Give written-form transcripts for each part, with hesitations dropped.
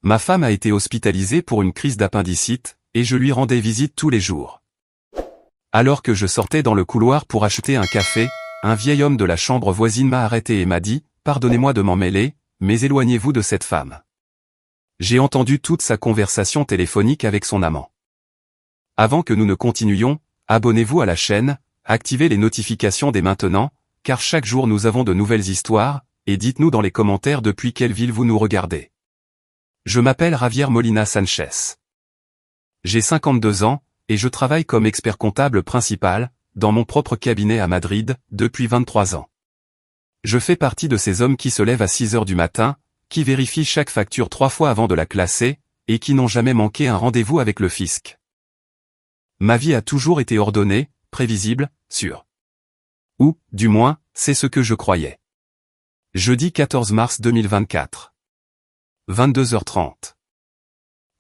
Ma femme a été hospitalisée pour une crise d'appendicite, et je lui rendais visite tous les jours. Alors que je sortais dans le couloir pour acheter un café, un vieil homme de la chambre voisine m'a arrêté et m'a dit « Pardonnez-moi de m'en mêler, mais éloignez-vous de cette femme. » J'ai entendu toute sa conversation téléphonique avec son amant. Avant que nous ne continuions, abonnez-vous à la chaîne, activez les notifications dès maintenant, car chaque jour nous avons de nouvelles histoires, et dites-nous dans les commentaires depuis quelle ville vous nous regardez. Je m'appelle Javier Molina Sanchez. J'ai 52 ans, et je travaille comme expert comptable principal, dans mon propre cabinet à Madrid, depuis 23 ans. Je fais partie de ces hommes qui se lèvent à 6 heures du matin, qui vérifient chaque facture 3 fois avant de la classer, et qui n'ont jamais manqué un rendez-vous avec le fisc. Ma vie a toujours été ordonnée, prévisible, sûre. Ou, du moins, c'est ce que je croyais. Jeudi 14 mars 2024. 22h30.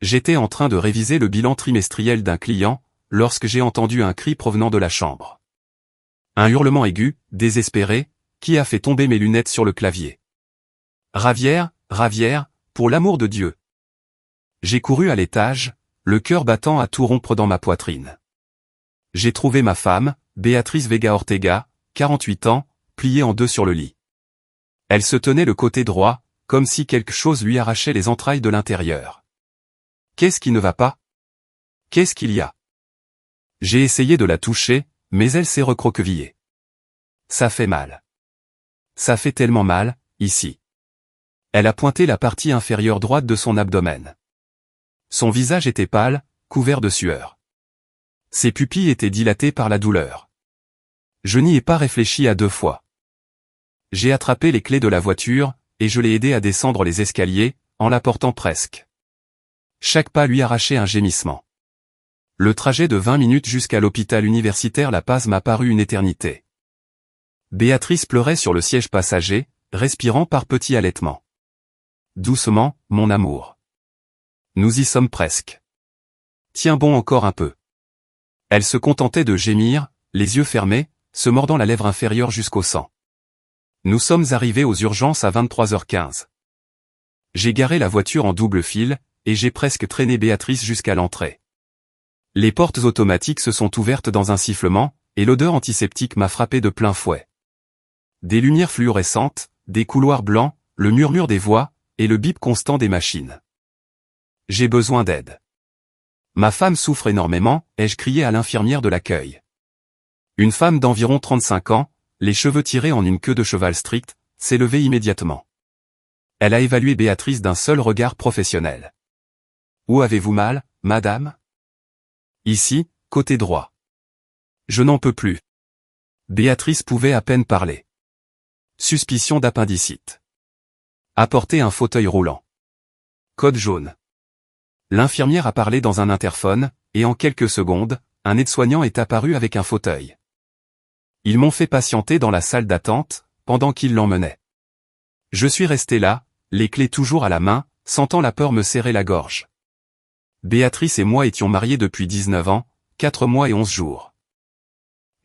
J'étais en train de réviser le bilan trimestriel d'un client, lorsque j'ai entendu un cri provenant de la chambre. Un hurlement aigu, désespéré, qui a fait tomber mes lunettes sur le clavier. Javier, Javier, pour l'amour de Dieu. J'ai couru à l'étage, le cœur battant à tout rompre dans ma poitrine. J'ai trouvé ma femme, Béatrice Vega Ortega, 48 ans, pliée en deux sur le lit. Elle se tenait le côté droit, comme si quelque chose lui arrachait les entrailles de l'intérieur. Qu'est-ce qui ne va pas? Qu'est-ce qu'il y a? J'ai essayé de la toucher, mais elle s'est recroquevillée. Ça fait mal. Ça fait tellement mal, ici. Elle a pointé la partie inférieure droite de son abdomen. Son visage était pâle, couvert de sueur. Ses pupilles étaient dilatées par la douleur. Je n'y ai pas réfléchi à deux fois. J'ai attrapé les clés de la voiture, et je l'ai aidée à descendre les escaliers, en la portant presque. Chaque pas lui arrachait un gémissement. Le trajet de 20 minutes jusqu'à l'hôpital universitaire La Paz m'a paru une éternité. Béatrice pleurait sur le siège passager, respirant par petits halètements. Doucement, mon amour. Nous y sommes presque. Tiens bon encore un peu. Elle se contentait de gémir, les yeux fermés, se mordant la lèvre inférieure jusqu'au sang. Nous sommes arrivés aux urgences à 23h15. J'ai garé la voiture en double fil, et j'ai presque traîné Béatrice jusqu'à l'entrée. Les portes automatiques se sont ouvertes dans un sifflement, et l'odeur antiseptique m'a frappé de plein fouet. Des lumières fluorescentes, des couloirs blancs, le murmure des voix, et le bip constant des machines. J'ai besoin d'aide. Ma femme souffre énormément, ai-je crié à l'infirmière de l'accueil. Une femme d'environ 35 ans, les cheveux tirés en une queue de cheval stricte, s'est levée immédiatement. Elle a évalué Béatrice d'un seul regard professionnel. Où avez-vous mal, madame? Ici, côté droit. Je n'en peux plus. Béatrice pouvait à peine parler. Suspicion d'appendicite. Apportez un fauteuil roulant. Code jaune. L'infirmière a parlé dans un interphone, et en quelques secondes, un aide-soignant est apparu avec un fauteuil. Ils m'ont fait patienter dans la salle d'attente, pendant qu'ils l'emmenaient. Je suis resté là, les clés toujours à la main, sentant la peur me serrer la gorge. Béatrice et moi étions mariés depuis 19 ans, 4 mois et 11 jours.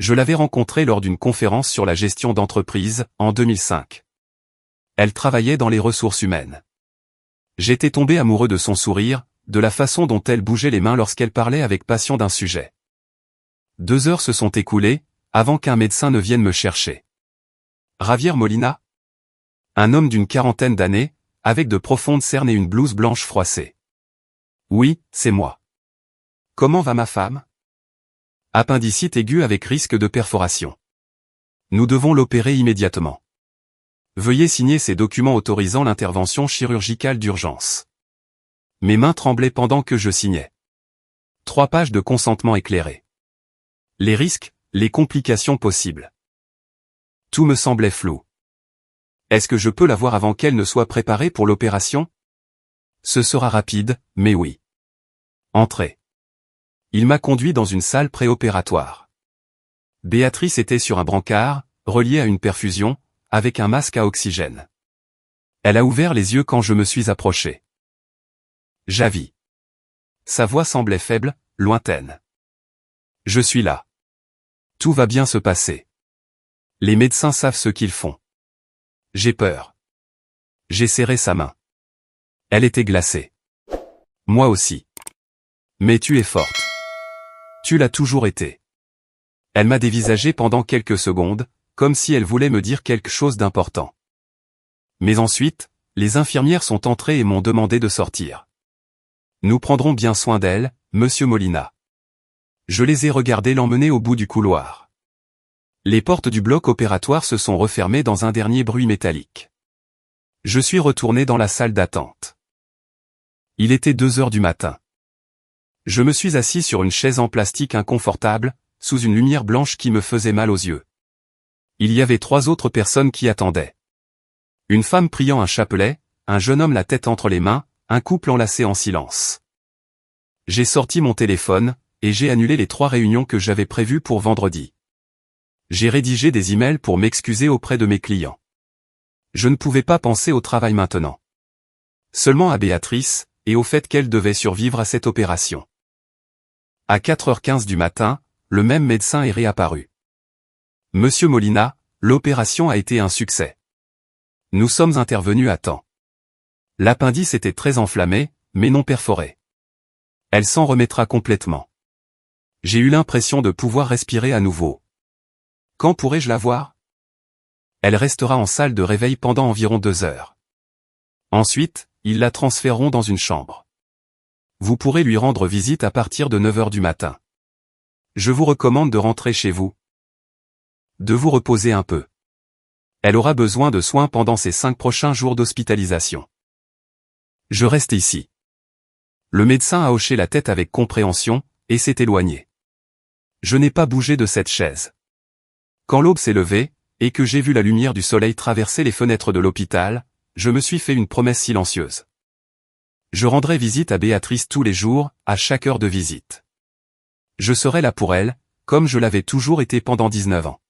Je l'avais rencontrée lors d'une conférence sur la gestion d'entreprise, en 2005. Elle travaillait dans les ressources humaines. J'étais tombé amoureux de son sourire, de la façon dont elle bougeait les mains lorsqu'elle parlait avec passion d'un sujet. 2 heures se sont écoulées, avant qu'un médecin ne vienne me chercher. Javier Molina? Un homme d'une quarantaine d'années, avec de profondes cernes et une blouse blanche froissée. Oui, c'est moi. Comment va ma femme? Appendicite aiguë avec risque de perforation. Nous devons l'opérer immédiatement. Veuillez signer ces documents autorisant l'intervention chirurgicale d'urgence. Mes mains tremblaient pendant que je signais. 3 pages de consentement éclairé. Les risques, les complications possibles. Tout me semblait flou. Est-ce que je peux la voir avant qu'elle ne soit préparée pour l'opération? Ce sera rapide, mais oui. Entrez. Il m'a conduit dans une salle préopératoire. Béatrice était sur un brancard, relié à une perfusion, avec un masque à oxygène. Elle a ouvert les yeux quand je me suis approché. Javis. Sa voix semblait faible, lointaine. Je suis là. Tout va bien se passer. Les médecins savent ce qu'ils font. J'ai peur. J'ai serré sa main. Elle était glacée. Moi aussi. Mais tu es forte. Tu l'as toujours été. Elle m'a dévisagé pendant quelques secondes, comme si elle voulait me dire quelque chose d'important. Mais ensuite, les infirmières sont entrées et m'ont demandé de sortir. Nous prendrons bien soin d'elle, Monsieur Molina. Je les ai regardés l'emmener au bout du couloir. Les portes du bloc opératoire se sont refermées dans un dernier bruit métallique. Je suis retourné dans la salle d'attente. Il était 2 heures du matin. Je me suis assis sur une chaise en plastique inconfortable, sous une lumière blanche qui me faisait mal aux yeux. Il y avait 3 autres personnes qui attendaient. Une femme priant un chapelet, un jeune homme la tête entre les mains, un couple enlacé en silence. J'ai sorti mon téléphone, et j'ai annulé les 3 réunions que j'avais prévues pour vendredi. J'ai rédigé des emails pour m'excuser auprès de mes clients. Je ne pouvais pas penser au travail maintenant. Seulement à Béatrice, et au fait qu'elle devait survivre à cette opération. À 4h15 du matin, le même médecin est réapparu. Monsieur Molina, l'opération a été un succès. Nous sommes intervenus à temps. L'appendice était très enflammé, mais non perforé. Elle s'en remettra complètement. J'ai eu l'impression de pouvoir respirer à nouveau. Quand pourrai-je la voir? Elle restera en salle de réveil pendant environ 2 heures. Ensuite, ils la transféreront dans une chambre. Vous pourrez lui rendre visite à partir de 9 heures du matin. Je vous recommande de rentrer chez vous. De vous reposer un peu. Elle aura besoin de soins pendant ces 5 prochains jours d'hospitalisation. Je reste ici. Le médecin a hoché la tête avec compréhension, et s'est éloigné. Je n'ai pas bougé de cette chaise. Quand l'aube s'est levée, et que j'ai vu la lumière du soleil traverser les fenêtres de l'hôpital, je me suis fait une promesse silencieuse. Je rendrai visite à Béatrice tous les jours, à chaque heure de visite. Je serai là pour elle, comme je l'avais toujours été pendant 19 ans.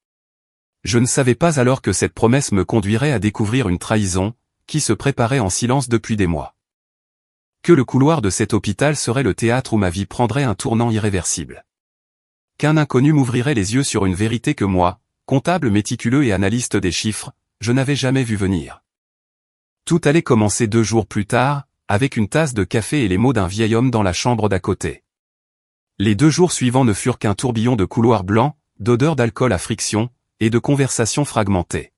Je ne savais pas alors que cette promesse me conduirait à découvrir une trahison, qui se préparait en silence depuis des mois. Que le couloir de cet hôpital serait le théâtre où ma vie prendrait un tournant irréversible. Qu'un inconnu m'ouvrirait les yeux sur une vérité que moi, comptable méticuleux et analyste des chiffres, je n'avais jamais vu venir. Tout allait commencer 2 jours plus tard, avec une tasse de café et les mots d'un vieil homme dans la chambre d'à côté. Les 2 jours suivants ne furent qu'un tourbillon de couloirs blancs, d'odeurs d'alcool à friction, et de conversations fragmentées.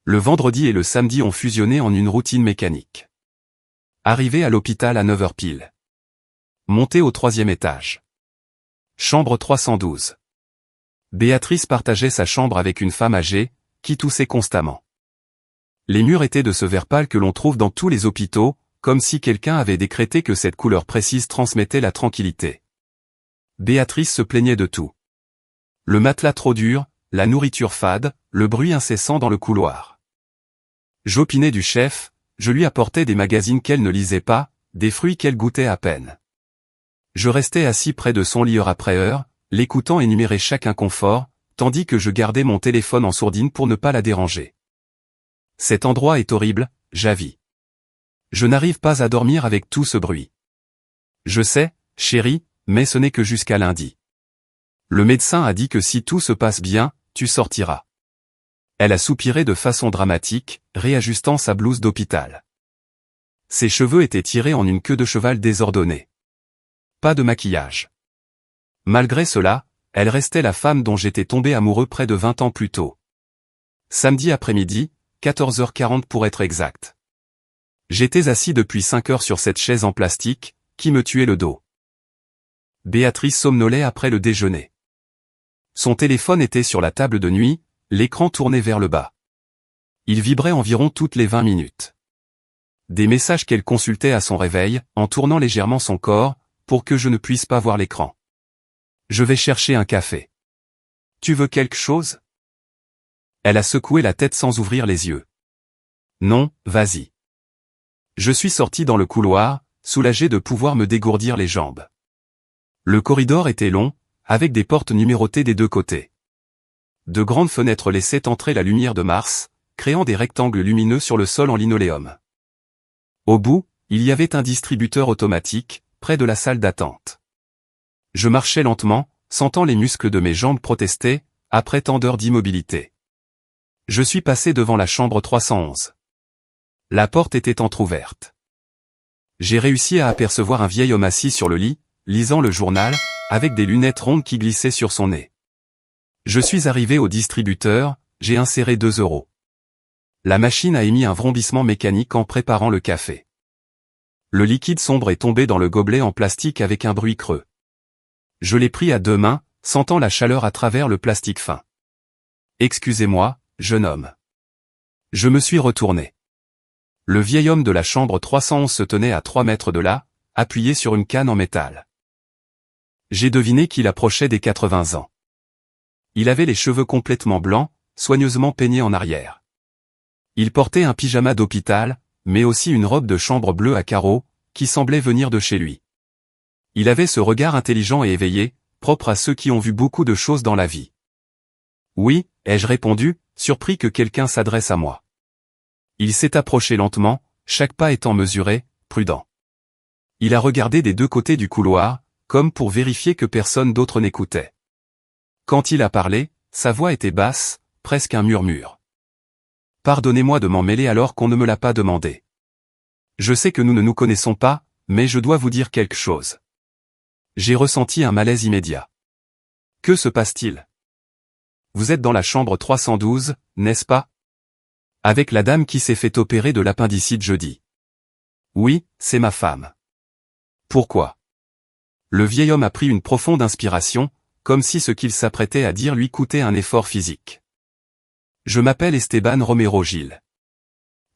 Le vendredi et le samedi ont fusionné en une routine mécanique. Arrivé à l'hôpital à 9 heures pile. Monté au 3e étage. Chambre 312. Béatrice partageait sa chambre avec une femme âgée, qui toussait constamment. Les murs étaient de ce vert pâle que l'on trouve dans tous les hôpitaux, comme si quelqu'un avait décrété que cette couleur précise transmettait la tranquillité. Béatrice se plaignait de tout. Le matelas trop dur, la nourriture fade, le bruit incessant dans le couloir. J'opinais du chef, je lui apportais des magazines qu'elle ne lisait pas, des fruits qu'elle goûtait à peine. Je restais assis près de son lit heure après heure, l'écoutant énumérer chaque inconfort, tandis que je gardais mon téléphone en sourdine pour ne pas la déranger. Cet endroit est horrible, j'avis. Je n'arrive pas à dormir avec tout ce bruit. Je sais, chérie, mais ce n'est que jusqu'à lundi. Le médecin a dit que si tout se passe bien, tu sortiras. Elle a soupiré de façon dramatique, réajustant sa blouse d'hôpital. Ses cheveux étaient tirés en une queue de cheval désordonnée. Pas de maquillage. Malgré cela, elle restait la femme dont j'étais tombé amoureux près de 20 ans plus tôt. Samedi après-midi, 14h40 pour être exact. J'étais assis depuis 5 heures sur cette chaise en plastique, qui me tuait le dos. Béatrice somnolait après le déjeuner. Son téléphone était sur la table de nuit, l'écran tourné vers le bas. Il vibrait environ toutes les 20 minutes. Des messages qu'elle consultait à son réveil, en tournant légèrement son corps, pour que je ne puisse pas voir l'écran. Je vais chercher un café. Tu veux quelque chose? Elle a secoué la tête sans ouvrir les yeux. Non, vas-y. Je suis sorti dans le couloir, soulagé de pouvoir me dégourdir les jambes. Le corridor était long, avec des portes numérotées des 2 côtés. De grandes fenêtres laissaient entrer la lumière de Mars, créant des rectangles lumineux sur le sol en linoléum. Au bout, il y avait un distributeur automatique, près de la salle d'attente. Je marchais lentement, sentant les muscles de mes jambes protester, après tant d'heures d'immobilité. Je suis passé devant la chambre 311. La porte était entr'ouverte. J'ai réussi à apercevoir un vieil homme assis sur le lit, lisant le journal, avec des lunettes rondes qui glissaient sur son nez. Je suis arrivé au distributeur, j'ai inséré 2 €. La machine a émis un vrombissement mécanique en préparant le café. Le liquide sombre est tombé dans le gobelet en plastique avec un bruit creux. Je l'ai pris à 2 mains, sentant la chaleur à travers le plastique fin. Excusez-moi, jeune homme. Je me suis retourné. Le vieil homme de la chambre 311 se tenait à 3 mètres de là, appuyé sur une canne en métal. J'ai deviné qu'il approchait des 80 ans. Il avait les cheveux complètement blancs, soigneusement peignés en arrière. Il portait un pyjama d'hôpital, mais aussi une robe de chambre bleue à carreaux, qui semblait venir de chez lui. Il avait ce regard intelligent et éveillé, propre à ceux qui ont vu beaucoup de choses dans la vie. Oui, ai-je répondu, surpris que quelqu'un s'adresse à moi. Il s'est approché lentement, chaque pas étant mesuré, prudent. Il a regardé des 2 côtés du couloir, comme pour vérifier que personne d'autre n'écoutait. Quand il a parlé, sa voix était basse, presque un murmure. Pardonnez-moi de m'en mêler alors qu'on ne me l'a pas demandé. Je sais que nous ne nous connaissons pas, mais je dois vous dire quelque chose. J'ai ressenti un malaise immédiat. Que se passe-t-il? Vous êtes dans la chambre 312, n'est-ce pas? Avec la dame qui s'est fait opérer de l'appendicite jeudi. Oui, c'est ma femme. Pourquoi? Le vieil homme a pris une profonde inspiration, comme si ce qu'il s'apprêtait à dire lui coûtait un effort physique. Je m'appelle Esteban Romero Gil.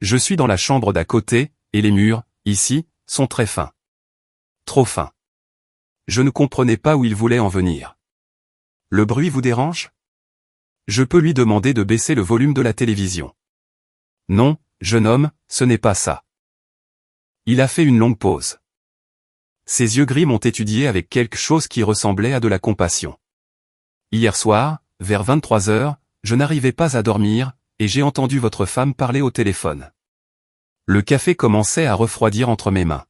Je suis dans la chambre d'à côté, et les murs, ici, sont très fins. Trop fins. Je ne comprenais pas où il voulait en venir. Le bruit vous dérange? Je peux lui demander de baisser le volume de la télévision. Non, jeune homme, ce n'est pas ça. Il a fait une longue pause. Ses yeux gris m'ont étudié avec quelque chose qui ressemblait à de la compassion. Hier soir, vers 23 heures, je n'arrivais pas à dormir, et j'ai entendu votre femme parler au téléphone. Le café commençait à refroidir entre mes mains.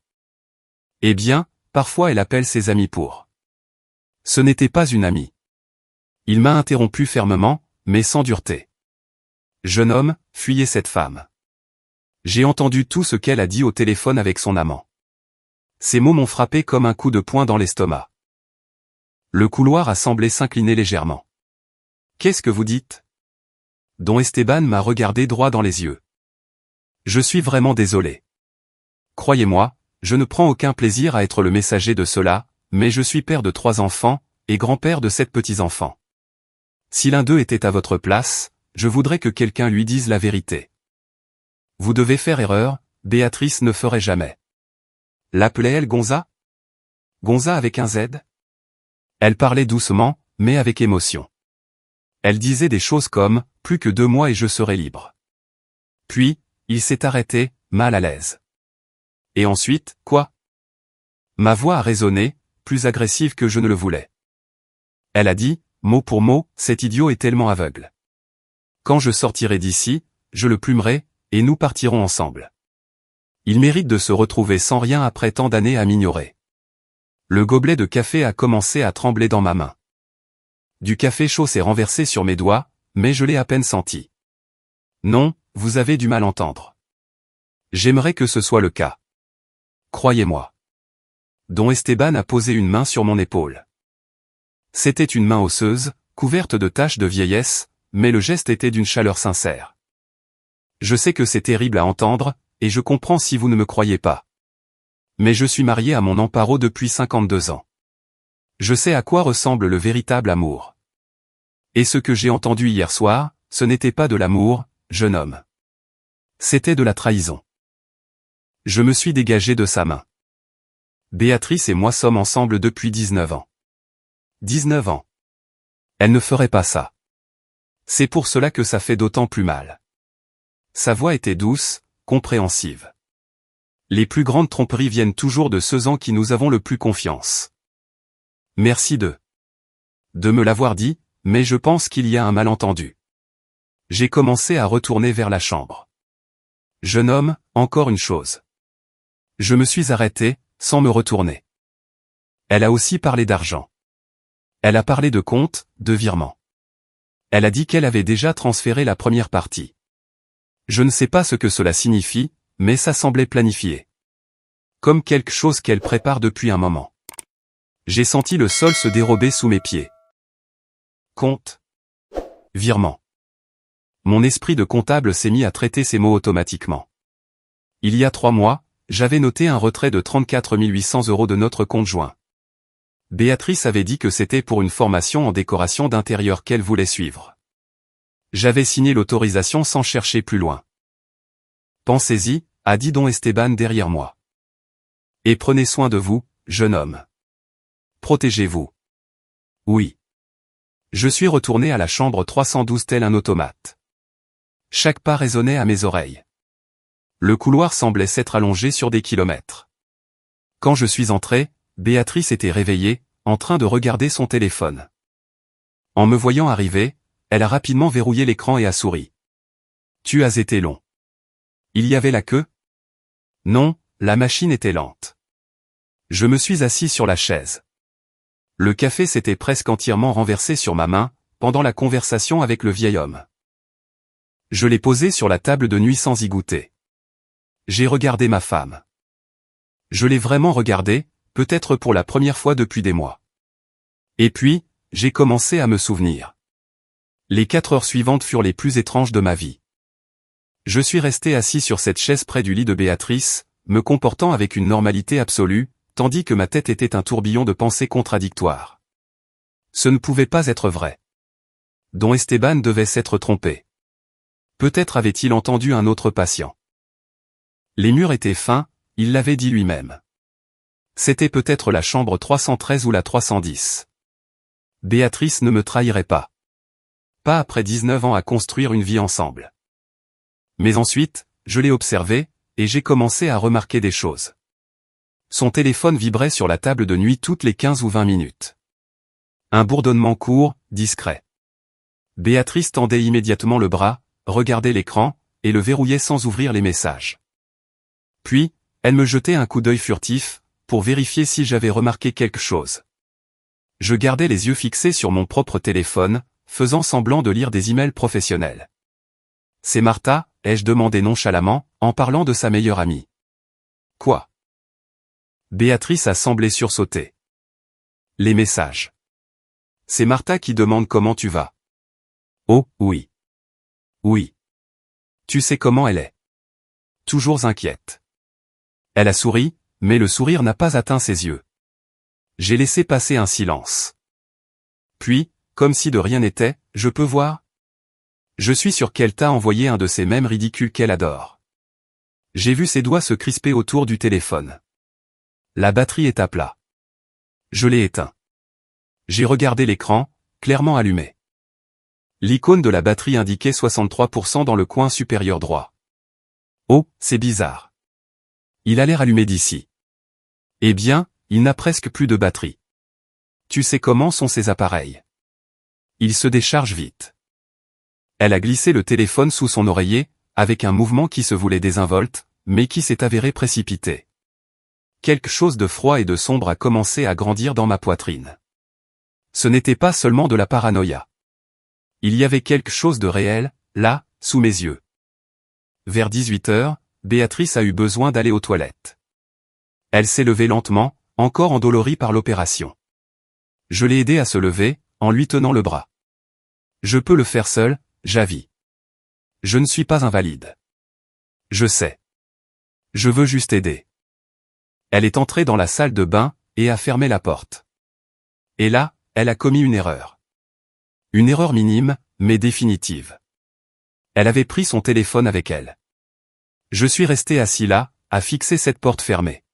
Eh bien, parfois elle appelle ses amis pour. Ce n'était pas une amie. Il m'a interrompu fermement, mais sans dureté. Jeune homme, fuyez cette femme. J'ai entendu tout ce qu'elle a dit au téléphone avec son amant. Ces mots m'ont frappé comme un coup de poing dans l'estomac. Le couloir a semblé s'incliner légèrement. Qu'est-ce que vous dites? Don Esteban m'a regardé droit dans les yeux. Je suis vraiment désolé. Croyez-moi, je ne prends aucun plaisir à être le messager de cela, mais je suis père de 3 enfants, et grand-père de 7 petits-enfants. Si l'un d'eux était à votre place, je voudrais que quelqu'un lui dise la vérité. Vous devez faire erreur, Béatrice ne ferait jamais. L'appelait-elle Gonza? Gonza avec un Z? Elle parlait doucement, mais avec émotion. Elle disait des choses comme « plus que 2 mois et je serai libre ». Puis, il s'est arrêté, mal à l'aise. Et ensuite, quoi? Ma voix a résonné, plus agressive que je ne le voulais. Elle a dit, mot pour mot, cet idiot est tellement aveugle. Quand je sortirai d'ici, je le plumerai, et nous partirons ensemble. Il mérite de se retrouver sans rien après tant d'années à m'ignorer. Le gobelet de café a commencé à trembler dans ma main. Du café chaud s'est renversé sur mes doigts, mais je l'ai à peine senti. Non, vous avez du mal entendre. J'aimerais que ce soit le cas. Croyez-moi. Don Esteban a posé une main sur mon épaule. C'était une main osseuse, couverte de taches de vieillesse, mais le geste était d'une chaleur sincère. Je sais que c'est terrible à entendre, et je comprends si vous ne me croyez pas. Mais je suis marié à mon Amparo depuis 52 ans. Je sais à quoi ressemble le véritable amour. Et ce que j'ai entendu hier soir, ce n'était pas de l'amour, jeune homme. C'était de la trahison. Je me suis dégagé de sa main. Béatrice et moi sommes ensemble depuis 19 ans. 19 ans. Elle ne ferait pas ça. C'est pour cela que ça fait d'autant plus mal. Sa voix était douce, compréhensive. Les plus grandes tromperies viennent toujours de ceux en qui nous avons le plus confiance. Merci de me l'avoir dit, mais je pense qu'il y a un malentendu. J'ai commencé à retourner vers la chambre. Jeune homme, encore une chose. Je me suis arrêté, sans me retourner. Elle a aussi parlé d'argent. Elle a parlé de compte, de virement. Elle a dit qu'elle avait déjà transféré la première partie. Je ne sais pas ce que cela signifie, mais ça semblait planifié. comme quelque chose qu'elle prépare depuis un moment. J'ai senti le sol se dérober sous mes pieds. Compte. Virement. Mon esprit de comptable s'est mis à traiter ces mots automatiquement. Il y a 3 mois, j'avais noté un retrait de 34 800 € de notre compte joint. Béatrice avait dit que c'était pour une formation en décoration d'intérieur qu'elle voulait suivre. J'avais signé l'autorisation sans chercher plus loin. Pensez-y, a dit don Esteban derrière moi. Et prenez soin de vous, jeune homme. Protégez-vous. Oui. Je suis retourné à la chambre 312 tel un automate. Chaque pas résonnait à mes oreilles. Le couloir semblait s'être allongé sur des kilomètres. Quand je suis entré, Béatrice était réveillée, en train de regarder son téléphone. En me voyant arriver, elle a rapidement verrouillé l'écran et a souri. Tu as été long. Il y avait la queue? Non, la machine était lente. Je me suis assis sur la chaise. Le café s'était presque entièrement renversé sur ma main, pendant la conversation avec le vieil homme. Je l'ai posé sur la table de nuit sans y goûter. J'ai regardé ma femme. Je l'ai vraiment regardée, peut-être pour la première fois depuis des mois. Et puis, j'ai commencé à me souvenir. Les 4 heures suivantes furent les plus étranges de ma vie. Je suis resté assis sur cette chaise près du lit de Béatrice, me comportant avec une normalité absolue, tandis que ma tête était un tourbillon de pensées contradictoires. Ce ne pouvait pas être vrai. Don Esteban devait s'être trompé. Peut-être avait-il entendu un autre patient. Les murs étaient fins, il l'avait dit lui-même. C'était peut-être la chambre 313 ou la 310. Béatrice ne me trahirait pas. Pas après 19 ans à construire une vie ensemble. Mais ensuite, je l'ai observé, et j'ai commencé à remarquer des choses. Son téléphone vibrait sur la table de nuit toutes les 15 ou 20 minutes. Un bourdonnement court, discret. Béatrice tendait immédiatement le bras, regardait l'écran, et le verrouillait sans ouvrir les messages. Puis, elle me jetait un coup d'œil furtif, pour vérifier si j'avais remarqué quelque chose. Je gardais les yeux fixés sur mon propre téléphone, faisant semblant de lire des emails professionnels. C'est Martha, ai-je demandé nonchalamment, en parlant de sa meilleure amie. Quoi? Béatrice a semblé sursauter. Les messages. C'est Martha qui demande comment tu vas. Oh, oui. Oui. Tu sais comment elle est. Toujours inquiète. Elle a souri, mais le sourire n'a pas atteint ses yeux. J'ai laissé passer un silence. Puis, comme si de rien n'était, je peux voir? Je suis sûr qu'elle t'a envoyé un de ces mèmes ridicules qu'elle adore. J'ai vu ses doigts se crisper autour du téléphone. La batterie est à plat. Je l'ai éteint. J'ai regardé l'écran, clairement allumé. L'icône de la batterie indiquait 63% dans le coin supérieur droit. Oh, c'est bizarre. Il a l'air allumé d'ici. Eh bien, il n'a presque plus de batterie. Tu sais comment sont ces appareils. Ils se déchargent vite. Elle a glissé le téléphone sous son oreiller, avec un mouvement qui se voulait désinvolte, mais qui s'est avéré précipité. Quelque chose de froid et de sombre a commencé à grandir dans ma poitrine. Ce n'était pas seulement de la paranoïa. Il y avait quelque chose de réel, là, sous mes yeux. Vers 18 heures, Béatrice a eu besoin d'aller aux toilettes. Elle s'est levée lentement, encore endolorie par l'opération. Je l'ai aidée à se lever, en lui tenant le bras. Je peux le faire seul, Javi. Je ne suis pas invalide. Je sais. Je veux juste aider. Elle est entrée dans la salle de bain, et a fermé la porte. Et là, elle a commis une erreur. Une erreur minime, mais définitive. Elle avait pris son téléphone avec elle. Je suis resté assis là, à fixer cette porte fermée.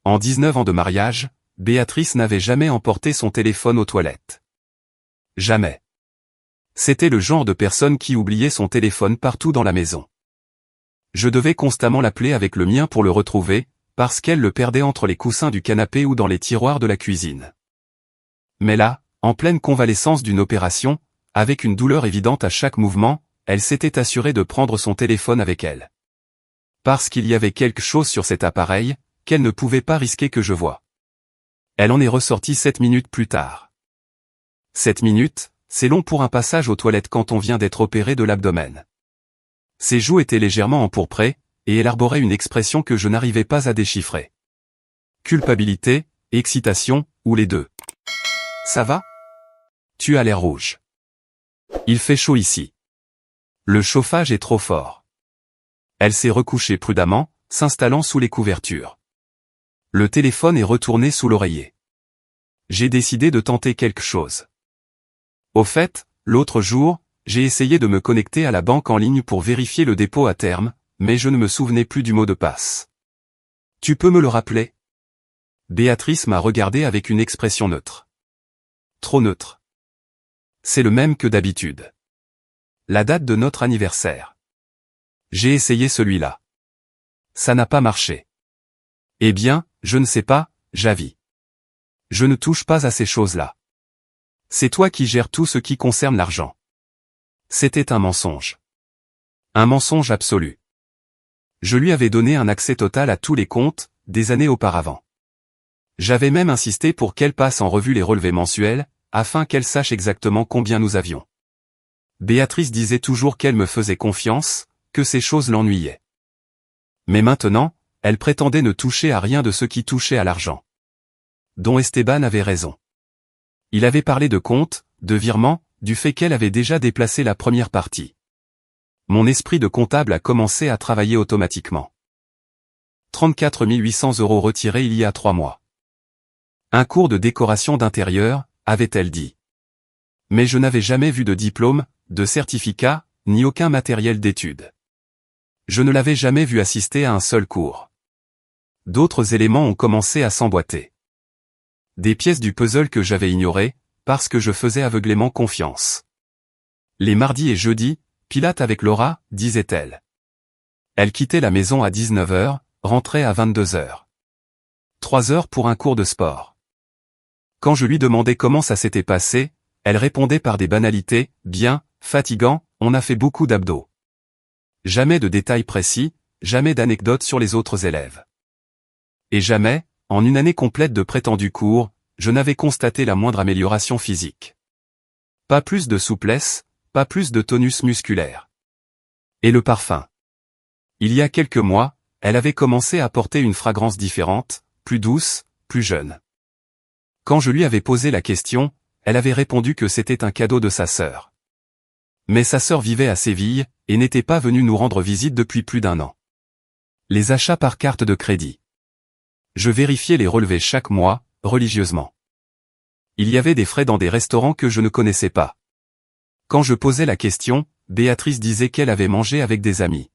En 19 ans de mariage, Béatrice n'avait jamais emporté son téléphone aux toilettes. Jamais. C'était le genre de personne qui oubliait son téléphone partout dans la maison. Je devais constamment l'appeler avec le mien pour le retrouver, parce qu'elle le perdait entre les coussins du canapé ou dans les tiroirs de la cuisine. Mais là, en pleine convalescence d'une opération, avec une douleur évidente à chaque mouvement, elle s'était assurée de prendre son téléphone avec elle. Parce qu'il y avait quelque chose sur cet appareil, qu'elle ne pouvait pas risquer que je voie. Elle en est ressortie 7 minutes plus tard. 7 minutes, c'est long pour un passage aux toilettes quand on vient d'être opéré de l'abdomen. Ses joues étaient légèrement empourprées, et elle arborait une expression que je n'arrivais pas à déchiffrer. Culpabilité, excitation, ou les deux? Ça va? Tu as l'air rouge. Il fait chaud ici. Le chauffage est trop fort. Elle s'est recouchée prudemment, s'installant sous les couvertures. Le téléphone est retourné sous l'oreiller. J'ai décidé de tenter quelque chose. Au fait, l'autre jour, j'ai essayé de me connecter à la banque en ligne pour vérifier le dépôt à terme, mais je ne me souvenais plus du mot de passe. Tu peux me le rappeler? Béatrice m'a regardé avec une expression neutre. Trop neutre. C'est le même que d'habitude. La date de notre anniversaire. J'ai essayé celui-là. Ça n'a pas marché. Eh bien, je ne sais pas, Javi. Je ne touche pas à ces choses-là. C'est toi qui gères tout ce qui concerne l'argent. C'était un mensonge. Un mensonge absolu. Je lui avais donné un accès total à tous les comptes, des années auparavant. J'avais même insisté pour qu'elle passe en revue les relevés mensuels, afin qu'elle sache exactement combien nous avions. Béatrice disait toujours qu'elle me faisait confiance, que ces choses l'ennuyaient. Mais maintenant, elle prétendait ne toucher à rien de ce qui touchait à l'argent. Don Esteban avait raison. Il avait parlé de compte, de virement, du fait qu'elle avait déjà déplacé la première partie. Mon esprit de comptable a commencé à travailler automatiquement. 34 800 € retirés il y a 3 mois. Un cours de décoration d'intérieur, avait-elle dit. Mais je n'avais jamais vu de diplôme, de certificat, ni aucun matériel d'étude. Je ne l'avais jamais vu assister à un seul cours. D'autres éléments ont commencé à s'emboîter. Des pièces du puzzle que j'avais ignorées, parce que je faisais aveuglément confiance. Les mardis et jeudis, Pilate avec Laura, disait-elle. Elle quittait la maison à 19 h, rentrait à 22 h. 3 heures pour un cours de sport. Quand je lui demandais comment ça s'était passé, elle répondait par des banalités, bien, fatigant, on a fait beaucoup d'abdos. Jamais de détails précis, jamais d'anecdotes sur les autres élèves. Et jamais, en une année complète de prétendus cours, je n'avais constaté la moindre amélioration physique. Pas plus de souplesse, pas plus de tonus musculaire. Et le parfum. Il y a quelques mois, elle avait commencé à porter une fragrance différente, plus douce, plus jeune. Quand je lui avais posé la question, elle avait répondu que c'était un cadeau de sa sœur. Mais sa sœur vivait à Séville, et n'était pas venue nous rendre visite depuis plus d'1 an. Les achats par carte de crédit. Je vérifiais les relevés chaque mois, religieusement. Il y avait des frais dans des restaurants que je ne connaissais pas. Quand je posais la question, Béatrice disait qu'elle avait mangé avec des amis.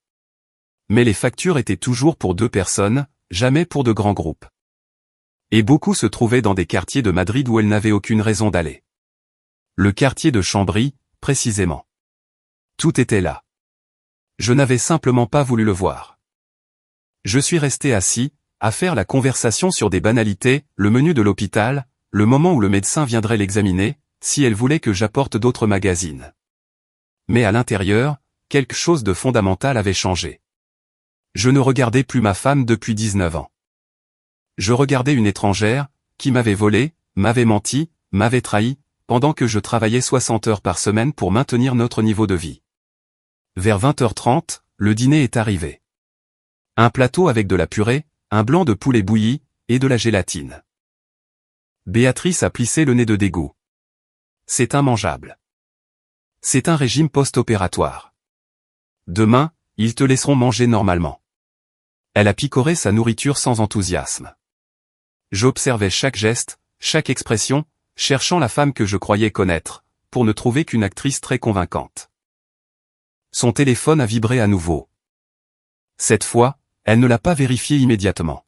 Mais les factures étaient toujours pour 2 personnes, jamais pour de grands groupes. Et beaucoup se trouvaient dans des quartiers de Madrid où elle n'avait aucune raison d'aller. Le quartier de Chambry, précisément. Tout était là. Je n'avais simplement pas voulu le voir. Je suis resté assis, à faire la conversation sur des banalités, le menu de l'hôpital, le moment où le médecin viendrait l'examiner, si elle voulait que j'apporte d'autres magazines. Mais à l'intérieur, quelque chose de fondamental avait changé. Je ne regardais plus ma femme depuis 19 ans. Je regardais une étrangère, qui m'avait volé, m'avait menti, m'avait trahi, pendant que je travaillais 60 heures par semaine pour maintenir notre niveau de vie. Vers 20h30, le dîner est arrivé. Un plateau avec de la purée, un blanc de poulet bouilli, et de la gélatine. Béatrice a plissé le nez de dégoût. C'est immangeable. C'est un régime post-opératoire. Demain, ils te laisseront manger normalement. Elle a picoré sa nourriture sans enthousiasme. J'observais chaque geste, chaque expression, cherchant la femme que je croyais connaître, pour ne trouver qu'une actrice très convaincante. Son téléphone a vibré à nouveau. Cette fois, elle ne l'a pas vérifié immédiatement.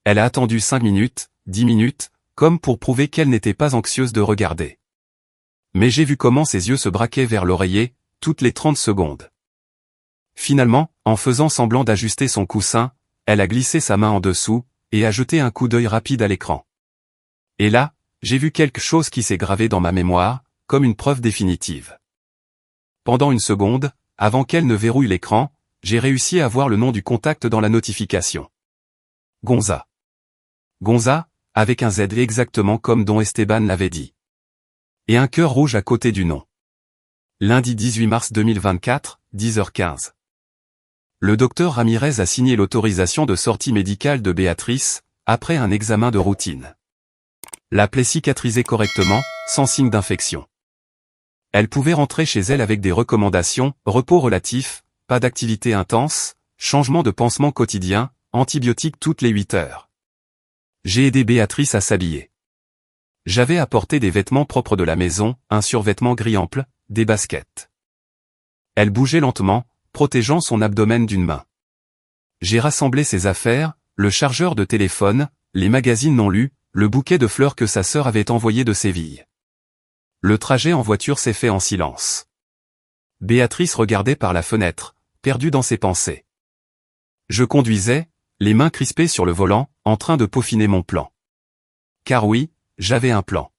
Elle a attendu 5 minutes, 10 minutes, comme pour prouver qu'elle n'était pas anxieuse de regarder. Mais j'ai vu comment ses yeux se braquaient vers l'oreiller, toutes les 30 secondes. Finalement, en faisant semblant d'ajuster son coussin, elle a glissé sa main en dessous, et a jeté un coup d'œil rapide à l'écran. Et là, j'ai vu quelque chose qui s'est gravé dans ma mémoire, comme une preuve définitive. Pendant une seconde, avant qu'elle ne verrouille l'écran, j'ai réussi à voir le nom du contact dans la notification. Gonza. Gonza, avec un Z exactement comme Don Esteban l'avait dit. Et un cœur rouge à côté du nom. Lundi 18 mars 2024, 10h15. Le docteur Ramirez a signé l'autorisation de sortie médicale de Béatrice, après un examen de routine. La plaie cicatrisait correctement, sans signe d'infection. Elle pouvait rentrer chez elle avec des recommandations, repos relatif, pas d'activité intense, changement de pansement quotidien, antibiotiques toutes les 8 heures. J'ai aidé Béatrice à s'habiller. J'avais apporté des vêtements propres de la maison, un survêtement gris ample, des baskets. Elle bougeait lentement, protégeant son abdomen d'une main. J'ai rassemblé ses affaires, le chargeur de téléphone, les magazines non lus, le bouquet de fleurs que sa sœur avait envoyé de Séville. Le trajet en voiture s'est fait en silence. Béatrice regardait par la fenêtre, perdue dans ses pensées. Je conduisais, les mains crispées sur le volant, en train de peaufiner mon plan. Car oui, j'avais un plan.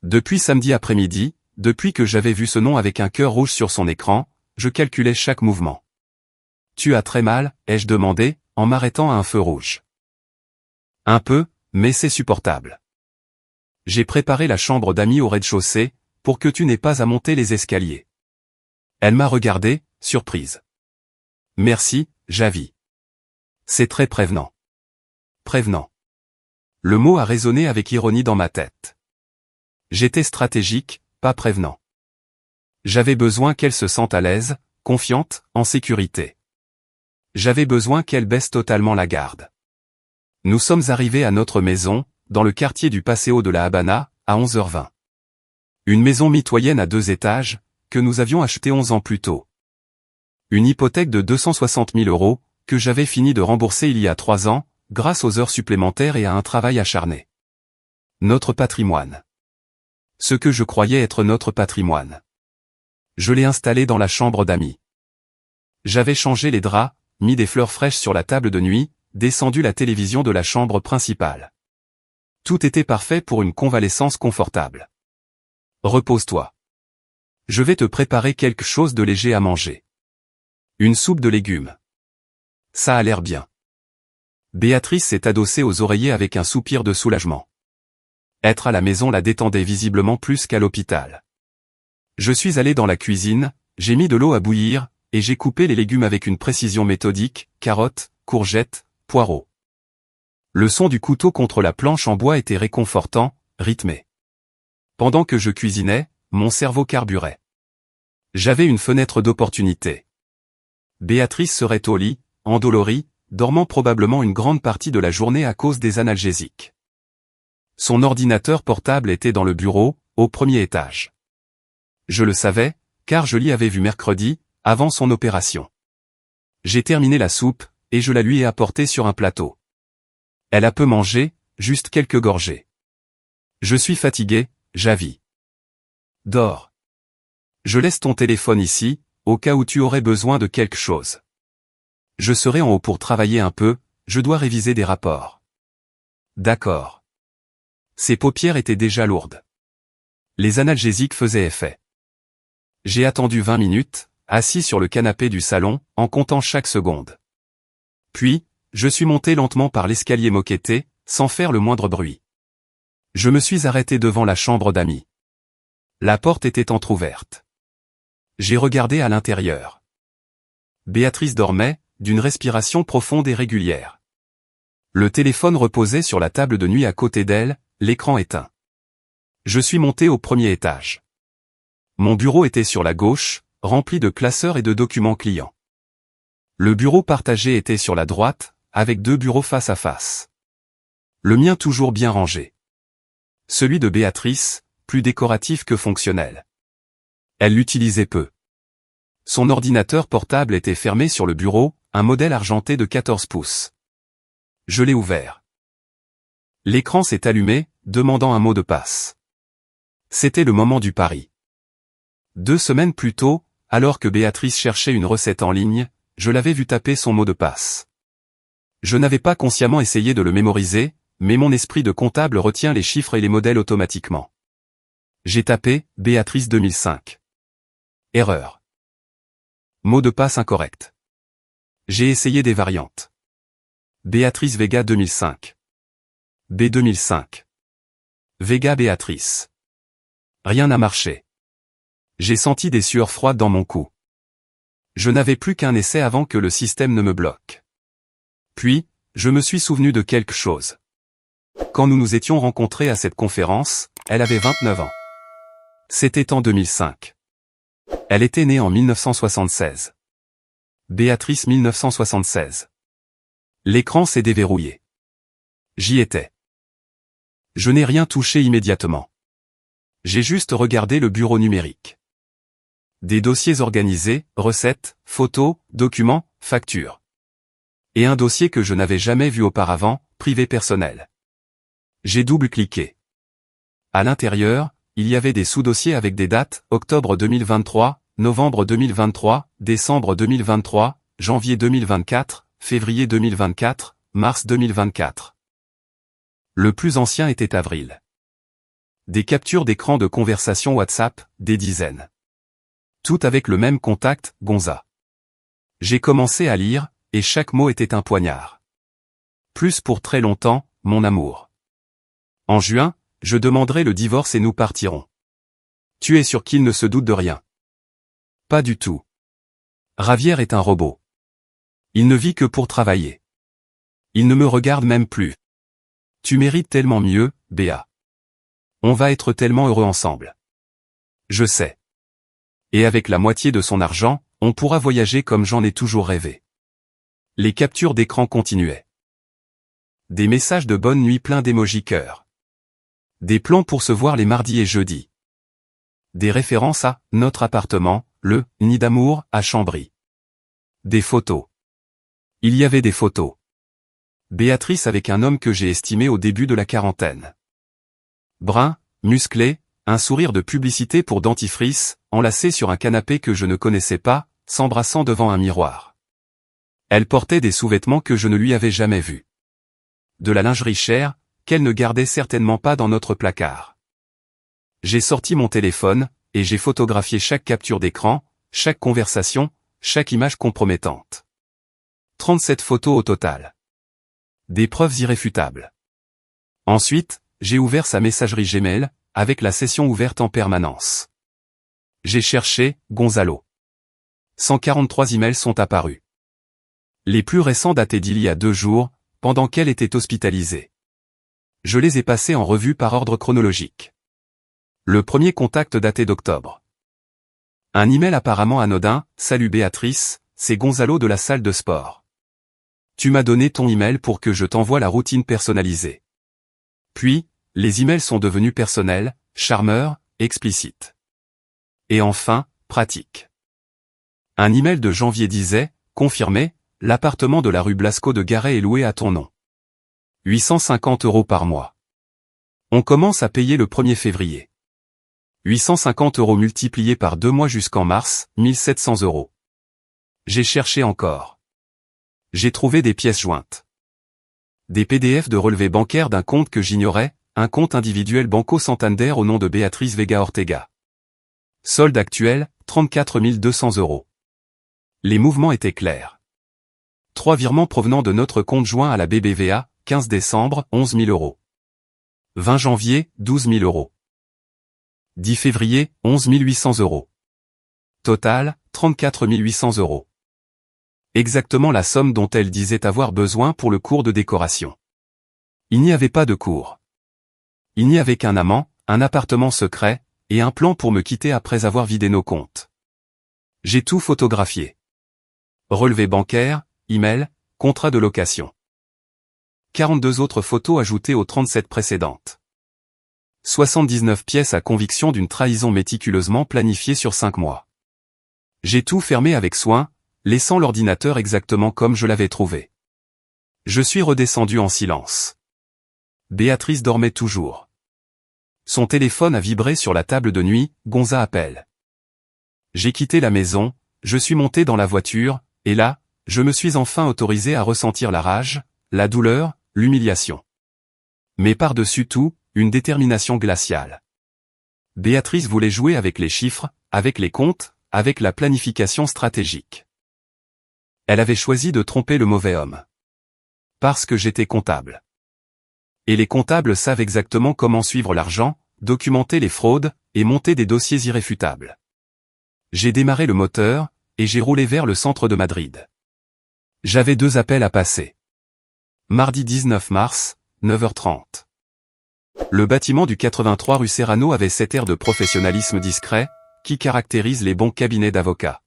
Depuis samedi après-midi, depuis que j'avais vu ce nom avec un cœur rouge sur son écran, je calculais chaque mouvement. « Tu as très mal ?» ai-je demandé, en m'arrêtant à un feu rouge. « Un peu, mais c'est supportable. J'ai préparé la chambre d'amis au rez-de-chaussée, pour que tu n'aies pas à monter les escaliers. » Elle m'a regardé, surprise. « Merci, Javi. C'est très prévenant. » Prévenant. Le mot a résonné avec ironie dans ma tête. J'étais stratégique, pas prévenant. J'avais besoin qu'elle se sente à l'aise, confiante, en sécurité. J'avais besoin qu'elle baisse totalement la garde. Nous sommes arrivés à notre maison, dans le quartier du Paseo de la Habana, à 11h20. Une maison mitoyenne à 2 étages, que nous avions achetée 11 ans plus tôt. Une hypothèque de 260 000 €, que j'avais fini de rembourser il y a 3 ans, grâce aux heures supplémentaires et à un travail acharné. Notre patrimoine. Ce que je croyais être notre patrimoine. Je l'ai installé dans la chambre d'amis. J'avais changé les draps, mis des fleurs fraîches sur la table de nuit, descendu la télévision de la chambre principale. Tout était parfait pour une convalescence confortable. Repose-toi. Je vais te préparer quelque chose de léger à manger. Une soupe de légumes. Ça a l'air bien. Béatrice s'est adossée aux oreillers avec un soupir de soulagement. Être à la maison la détendait visiblement plus qu'à l'hôpital. Je suis allé dans la cuisine, j'ai mis de l'eau à bouillir, et j'ai coupé les légumes avec une précision méthodique, carottes, courgettes, poireaux. Le son du couteau contre la planche en bois était réconfortant, rythmé. Pendant que je cuisinais, mon cerveau carburait. J'avais une fenêtre d'opportunité. Béatrice serait au lit, endolorie, dormant probablement une grande partie de la journée à cause des analgésiques. Son ordinateur portable était dans le bureau, au premier étage. Je le savais, car je l'y avais vu mercredi, avant son opération. J'ai terminé la soupe, et je la lui ai apportée sur un plateau. Elle a peu mangé, juste quelques gorgées. Je suis fatigué, Javi. Dors. Je laisse ton téléphone ici, au cas où tu aurais besoin de quelque chose. Je serai en haut pour travailler un peu, je dois réviser des rapports. D'accord. Ses paupières étaient déjà lourdes. Les analgésiques faisaient effet. J'ai attendu 20 minutes, assis sur le canapé du salon, en comptant chaque seconde. Puis, je suis monté lentement par l'escalier moquetté, sans faire le moindre bruit. Je me suis arrêté devant la chambre d'amis. La porte était entr'ouverte. J'ai regardé à l'intérieur. Béatrice dormait, d'une respiration profonde et régulière. Le téléphone reposait sur la table de nuit à côté d'elle, l'écran éteint. Je suis monté au premier étage. Mon bureau était sur la gauche, rempli de classeurs et de documents clients. Le bureau partagé était sur la droite, avec 2 bureaux face à face. Le mien toujours bien rangé. Celui de Béatrice, plus décoratif que fonctionnel. Elle l'utilisait peu. Son ordinateur portable était fermé sur le bureau, un modèle argenté de 14 pouces. Je l'ai ouvert. L'écran s'est allumé, demandant un mot de passe. C'était le moment du pari. 2 semaines plus tôt, alors que Béatrice cherchait une recette en ligne, je l'avais vu taper son mot de passe. Je n'avais pas consciemment essayé de le mémoriser, mais mon esprit de comptable retient les chiffres et les modèles automatiquement. J'ai tapé « Béatrice 2005 ». Erreur. Mot de passe incorrect. J'ai essayé des variantes. Béatrice Vega 2005. B 2005. Vega Béatrice. Rien n'a marché. J'ai senti des sueurs froides dans mon cou. Je n'avais plus qu'un essai avant que le système ne me bloque. Puis, je me suis souvenu de quelque chose. Quand nous nous étions rencontrés à cette conférence, elle avait 29 ans. C'était en 2005. Elle était née en 1976. Béatrice 1976. L'écran s'est déverrouillé. J'y étais. Je n'ai rien touché immédiatement. J'ai juste regardé le bureau numérique. Des dossiers organisés, recettes, photos, documents, factures. Et un dossier que je n'avais jamais vu auparavant, privé personnel. J'ai double-cliqué. À l'intérieur, il y avait des sous-dossiers avec des dates, octobre 2023, novembre 2023, décembre 2023, janvier 2024, février 2024, mars 2024. Le plus ancien était avril. Des captures d'écran de conversation WhatsApp, des dizaines. Tout avec le même contact, Gonza. J'ai commencé à lire, et chaque mot était un poignard. Plus pour très longtemps, mon amour. En juin, je demanderai le divorce et nous partirons. Tu es sûr qu'il ne se doute de rien? Pas du tout. Javier est un robot. Il ne vit que pour travailler. Il ne me regarde même plus. Tu mérites tellement mieux, Béa. On va être tellement heureux ensemble. Je sais. Et avec la moitié de son argent, on pourra voyager comme j'en ai toujours rêvé. Les captures d'écran continuaient. Des messages de bonne nuit pleins d'émojis cœur. Des plans pour se voir les mardis et jeudis. Des références à « notre appartement », le « nid d'amour » à Chambry. Des photos. Il y avait des photos. Béatrice avec un homme que j'ai estimé au début de la quarantaine. Brun, musclé, un sourire de publicité pour dentifrice, enlacé sur un canapé que je ne connaissais pas, s'embrassant devant un miroir. Elle portait des sous-vêtements que je ne lui avais jamais vus. De la lingerie chère, qu'elle ne gardait certainement pas dans notre placard. J'ai sorti mon téléphone, et j'ai photographié chaque capture d'écran, chaque conversation, chaque image compromettante. 37 photos au total. Des preuves irréfutables. Ensuite, j'ai ouvert sa messagerie Gmail, avec la session ouverte en permanence. J'ai cherché « Gonzalo ». 143 emails sont apparus. Les plus récents dataient d'il y a 2 jours, pendant qu'elle était hospitalisée. Je les ai passés en revue par ordre chronologique. Le premier contact datait d'octobre. Un email apparemment anodin, « Salut Béatrice, c'est Gonzalo de la salle de sport. Tu m'as donné ton email pour que je t'envoie la routine personnalisée. » Puis, les emails sont devenus personnels, charmeurs, explicites. Et enfin, pratiques. Un email de janvier disait, confirmé, l'appartement de la rue Blasco de Garet est loué à ton nom. 850 € par mois. On commence à payer le 1er février. 850 € multipliés par 2 mois jusqu'en mars, 1700 €. J'ai cherché encore. J'ai trouvé des pièces jointes. Des PDF de relevés bancaires d'un compte que j'ignorais, un compte individuel Banco Santander au nom de Béatrice Vega Ortega. Solde actuel, 34 200 €. Les mouvements étaient clairs. 3 virements provenant de notre compte joint à la BBVA, 15 décembre, 11 000 €. 20 janvier, 12 000 €. 10 février, 11 800 €. Total, 34 800 €. Exactement la somme dont elle disait avoir besoin pour le cours de décoration. Il n'y avait pas de cours. Il n'y avait qu'un amant, un appartement secret, et un plan pour me quitter après avoir vidé nos comptes. J'ai tout photographié. Relevé bancaire, email, contrat de location. 42 autres photos ajoutées aux 37 précédentes. 79 pièces à conviction d'une trahison méticuleusement planifiée sur 5 mois. J'ai tout fermé avec soin, laissant l'ordinateur exactement comme je l'avais trouvé. Je suis redescendu en silence. Béatrice dormait toujours. Son téléphone a vibré sur la table de nuit, Gonza appelle. J'ai quitté la maison, je suis monté dans la voiture, et là, je me suis enfin autorisé à ressentir la rage, la douleur, l'humiliation. Mais par-dessus tout, une détermination glaciale. Béatrice voulait jouer avec les chiffres, avec les comptes, avec la planification stratégique. Elle avait choisi de tromper le mauvais homme. Parce que j'étais comptable. Et les comptables savent exactement comment suivre l'argent, documenter les fraudes, et monter des dossiers irréfutables. J'ai démarré le moteur, et j'ai roulé vers le centre de Madrid. J'avais 2 appels à passer. Mardi 19 mars, 9h30. Le bâtiment du 83 rue Serrano avait cet air de professionnalisme discret, qui caractérise les bons cabinets d'avocats.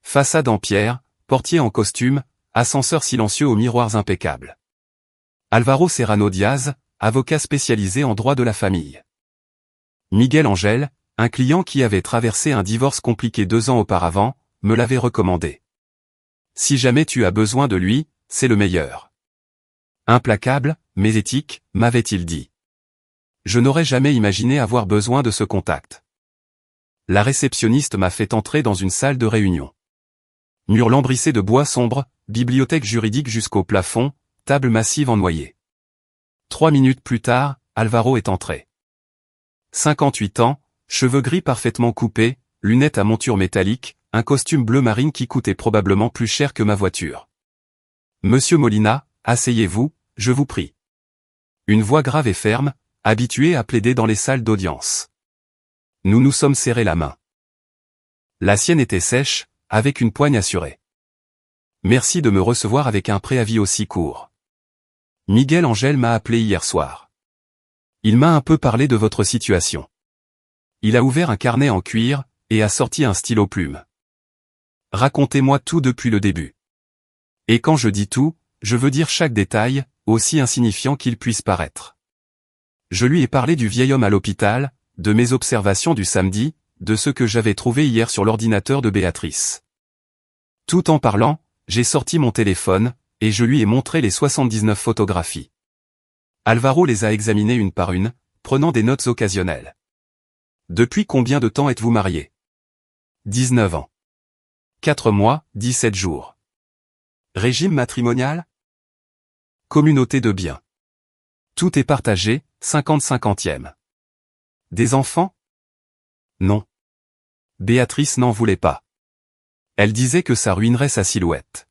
Façade en pierre, portier en costume, ascenseur silencieux aux miroirs impeccables. Alvaro Serrano Diaz, avocat spécialisé en droit de la famille. Miguel Angel, un client qui avait traversé un divorce compliqué 2 ans auparavant, me l'avait recommandé. Si jamais tu as besoin de lui, c'est le meilleur. Implacable, mais éthique, m'avait-il dit. Je n'aurais jamais imaginé avoir besoin de ce contact. La réceptionniste m'a fait entrer dans une salle de réunion. Mur lambrissé de bois sombre, bibliothèque juridique jusqu'au plafond, table massive en noyer. 3 minutes plus tard, Alvaro est entré. 58 ans, cheveux gris parfaitement coupés, lunettes à monture métallique, un costume bleu marine qui coûtait probablement plus cher que ma voiture. Monsieur Molina, asseyez-vous, je vous prie. Une voix grave et ferme, habituée à plaider dans les salles d'audience. Nous nous sommes serrés la main. La sienne était sèche, avec une poigne assurée. Merci de me recevoir avec un préavis aussi court. Miguel Angel m'a appelé hier soir. Il m'a un peu parlé de votre situation. Il a ouvert un carnet en cuir, et a sorti un stylo plume. Racontez-moi tout depuis le début. Et quand je dis tout, je veux dire chaque détail, aussi insignifiant qu'il puisse paraître. Je lui ai parlé du vieil homme à l'hôpital, de mes observations du samedi, de ce que j'avais trouvé hier sur l'ordinateur de Béatrice. Tout en parlant, j'ai sorti mon téléphone, et je lui ai montré les 79 photographies. Alvaro les a examinées une par une, prenant des notes occasionnelles. Depuis combien de temps êtes-vous marié? 19 ans. 4 mois, 17 jours. Régime matrimonial? Communauté de biens. Tout est partagé, 50-50e. Des enfants? Non. Béatrice n'en voulait pas. Elle disait que ça ruinerait sa silhouette.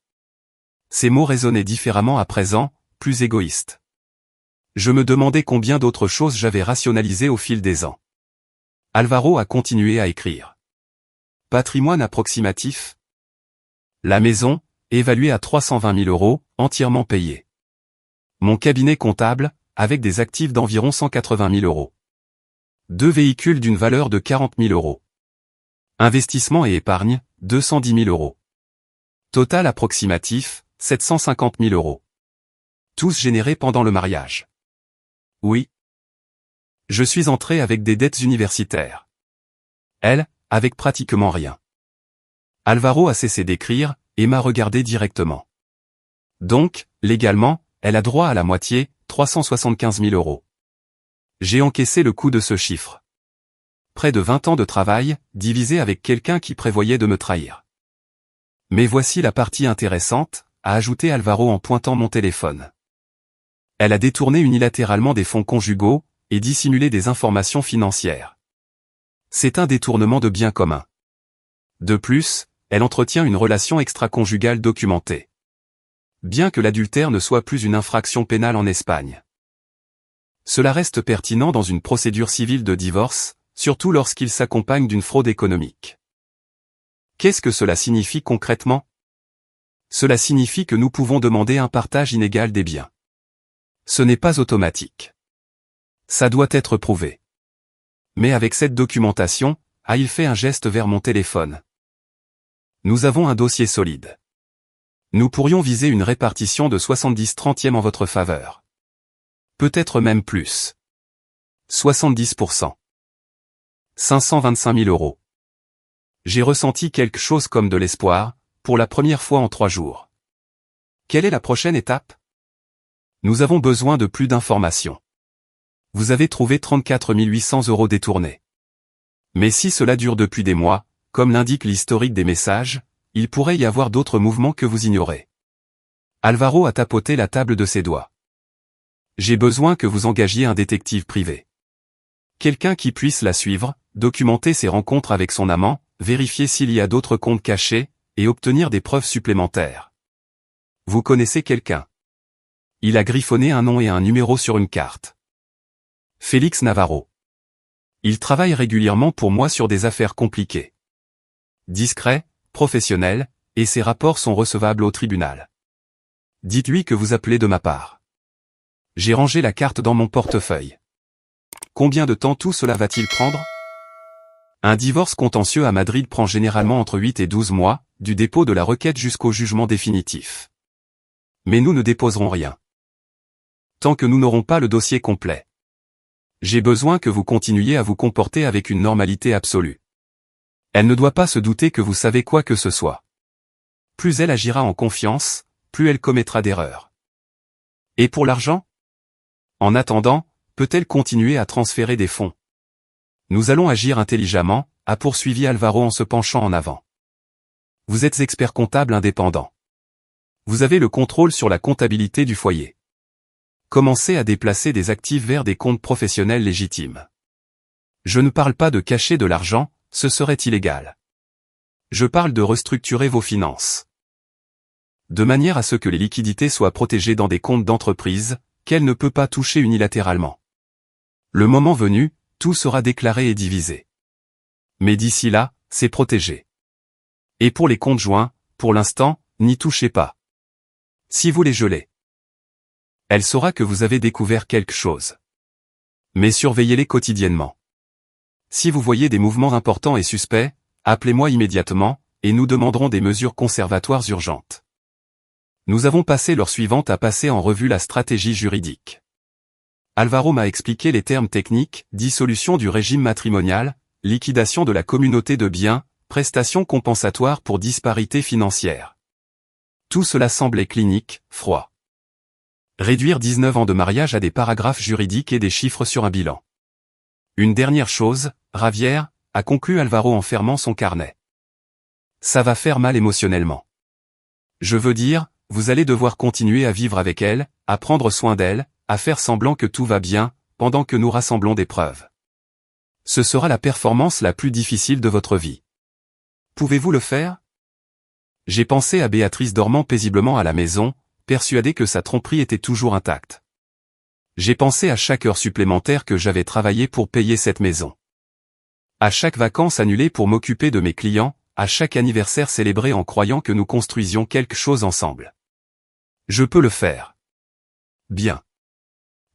Ces mots résonnaient différemment à présent, plus égoïstes. Je me demandais combien d'autres choses j'avais rationalisées au fil des ans. Alvaro a continué à écrire. Patrimoine approximatif? La maison, évaluée à 320 000 euros, entièrement payée. Mon cabinet comptable, avec des actifs d'environ 180 000 euros. 2 véhicules d'une valeur de 40 000 euros. Investissement et épargne, 210 000 euros. Total approximatif, 750 000 euros. Tous générés pendant le mariage. Oui. Je suis entré avec des dettes universitaires. Elle, avec pratiquement rien. Alvaro a cessé d'écrire, et m'a regardé directement. Donc, légalement, elle a droit à la moitié, 375 000 euros. J'ai encaissé le coût de ce chiffre. Près de 20 ans de travail, divisé avec quelqu'un qui prévoyait de me trahir. Mais voici la partie intéressante, a ajouté Alvaro en pointant mon téléphone. Elle a détourné unilatéralement des fonds conjugaux, et dissimulé des informations financières. C'est un détournement de biens communs. De plus, elle entretient une relation extra-conjugale documentée. Bien que l'adultère ne soit plus une infraction pénale en Espagne. Cela reste pertinent dans une procédure civile de divorce, surtout lorsqu'il s'accompagne d'une fraude économique. Qu'est-ce que cela signifie concrètement? Cela signifie que nous pouvons demander un partage inégal des biens. Ce n'est pas automatique. Ça doit être prouvé. Mais avec cette documentation, a-il fait un geste vers mon téléphone. Nous avons un dossier solide. Nous pourrions viser une répartition de 70/30 en votre faveur. Peut-être même plus. 70%. 525 000 euros. J'ai ressenti quelque chose comme de l'espoir, pour la première fois en 3 jours. Quelle est la prochaine étape? Nous avons besoin de plus d'informations. Vous avez trouvé 34 800 euros détournés. Mais si cela dure depuis des mois, comme l'indique l'historique des messages, il pourrait y avoir d'autres mouvements que vous ignorez. Alvaro a tapoté la table de ses doigts. J'ai besoin que vous engagiez un détective privé. Quelqu'un qui puisse la suivre, documenter ses rencontres avec son amant, vérifier s'il y a d'autres comptes cachés, et obtenir des preuves supplémentaires. Vous connaissez quelqu'un? Il a griffonné un nom et un numéro sur une carte. Félix Navarro. Il travaille régulièrement pour moi sur des affaires compliquées. Discret, professionnel, et ses rapports sont recevables au tribunal. Dites-lui que vous appelez de ma part. J'ai rangé la carte dans mon portefeuille. Combien de temps tout cela va-t-il prendre? Un divorce contentieux à Madrid prend généralement entre 8 et 12 mois, du dépôt de la requête jusqu'au jugement définitif. Mais nous ne déposerons rien. Tant que nous n'aurons pas le dossier complet. J'ai besoin que vous continuiez à vous comporter avec une normalité absolue. Elle ne doit pas se douter que vous savez quoi que ce soit. Plus elle agira en confiance, plus elle commettra d'erreurs. Et pour l'argent? En attendant, peut-elle continuer à transférer des fonds? Nous allons agir intelligemment, a poursuivi Alvaro en se penchant en avant. Vous êtes expert comptable indépendant. Vous avez le contrôle sur la comptabilité du foyer. Commencez à déplacer des actifs vers des comptes professionnels légitimes. Je ne parle pas de cacher de l'argent, ce serait illégal. Je parle de restructurer vos finances. De manière à ce que les liquidités soient protégées dans des comptes d'entreprise, qu'elles ne peuvent pas toucher unilatéralement. Le moment venu, tout sera déclaré et divisé. Mais d'ici là, c'est protégé. Et pour les comptes joints, pour l'instant, n'y touchez pas. Si vous les gelez, elle saura que vous avez découvert quelque chose. Mais surveillez-les quotidiennement. Si vous voyez des mouvements importants et suspects, appelez-moi immédiatement, et nous demanderons des mesures conservatoires urgentes. Nous avons passé l'heure suivante à passer en revue la stratégie juridique. Alvaro m'a expliqué les termes techniques, dissolution du régime matrimonial, liquidation de la communauté de biens, prestations compensatoires pour disparité financière. Tout cela semblait clinique, froid. Réduire 19 ans de mariage à des paragraphes juridiques et des chiffres sur un bilan. Une dernière chose, Ravière, a conclu Alvaro en fermant son carnet. Ça va faire mal émotionnellement. Je veux dire, vous allez devoir continuer à vivre avec elle, à prendre soin d'elle, à faire semblant que tout va bien, pendant que nous rassemblons des preuves. Ce sera la performance la plus difficile de votre vie. Pouvez-vous le faire? J'ai pensé à Béatrice dormant paisiblement à la maison, persuadée que sa tromperie était toujours intacte. J'ai pensé à chaque heure supplémentaire que j'avais travaillé pour payer cette maison. À chaque vacances annulée pour m'occuper de mes clients, à chaque anniversaire célébré en croyant que nous construisions quelque chose ensemble. Je peux le faire. Bien.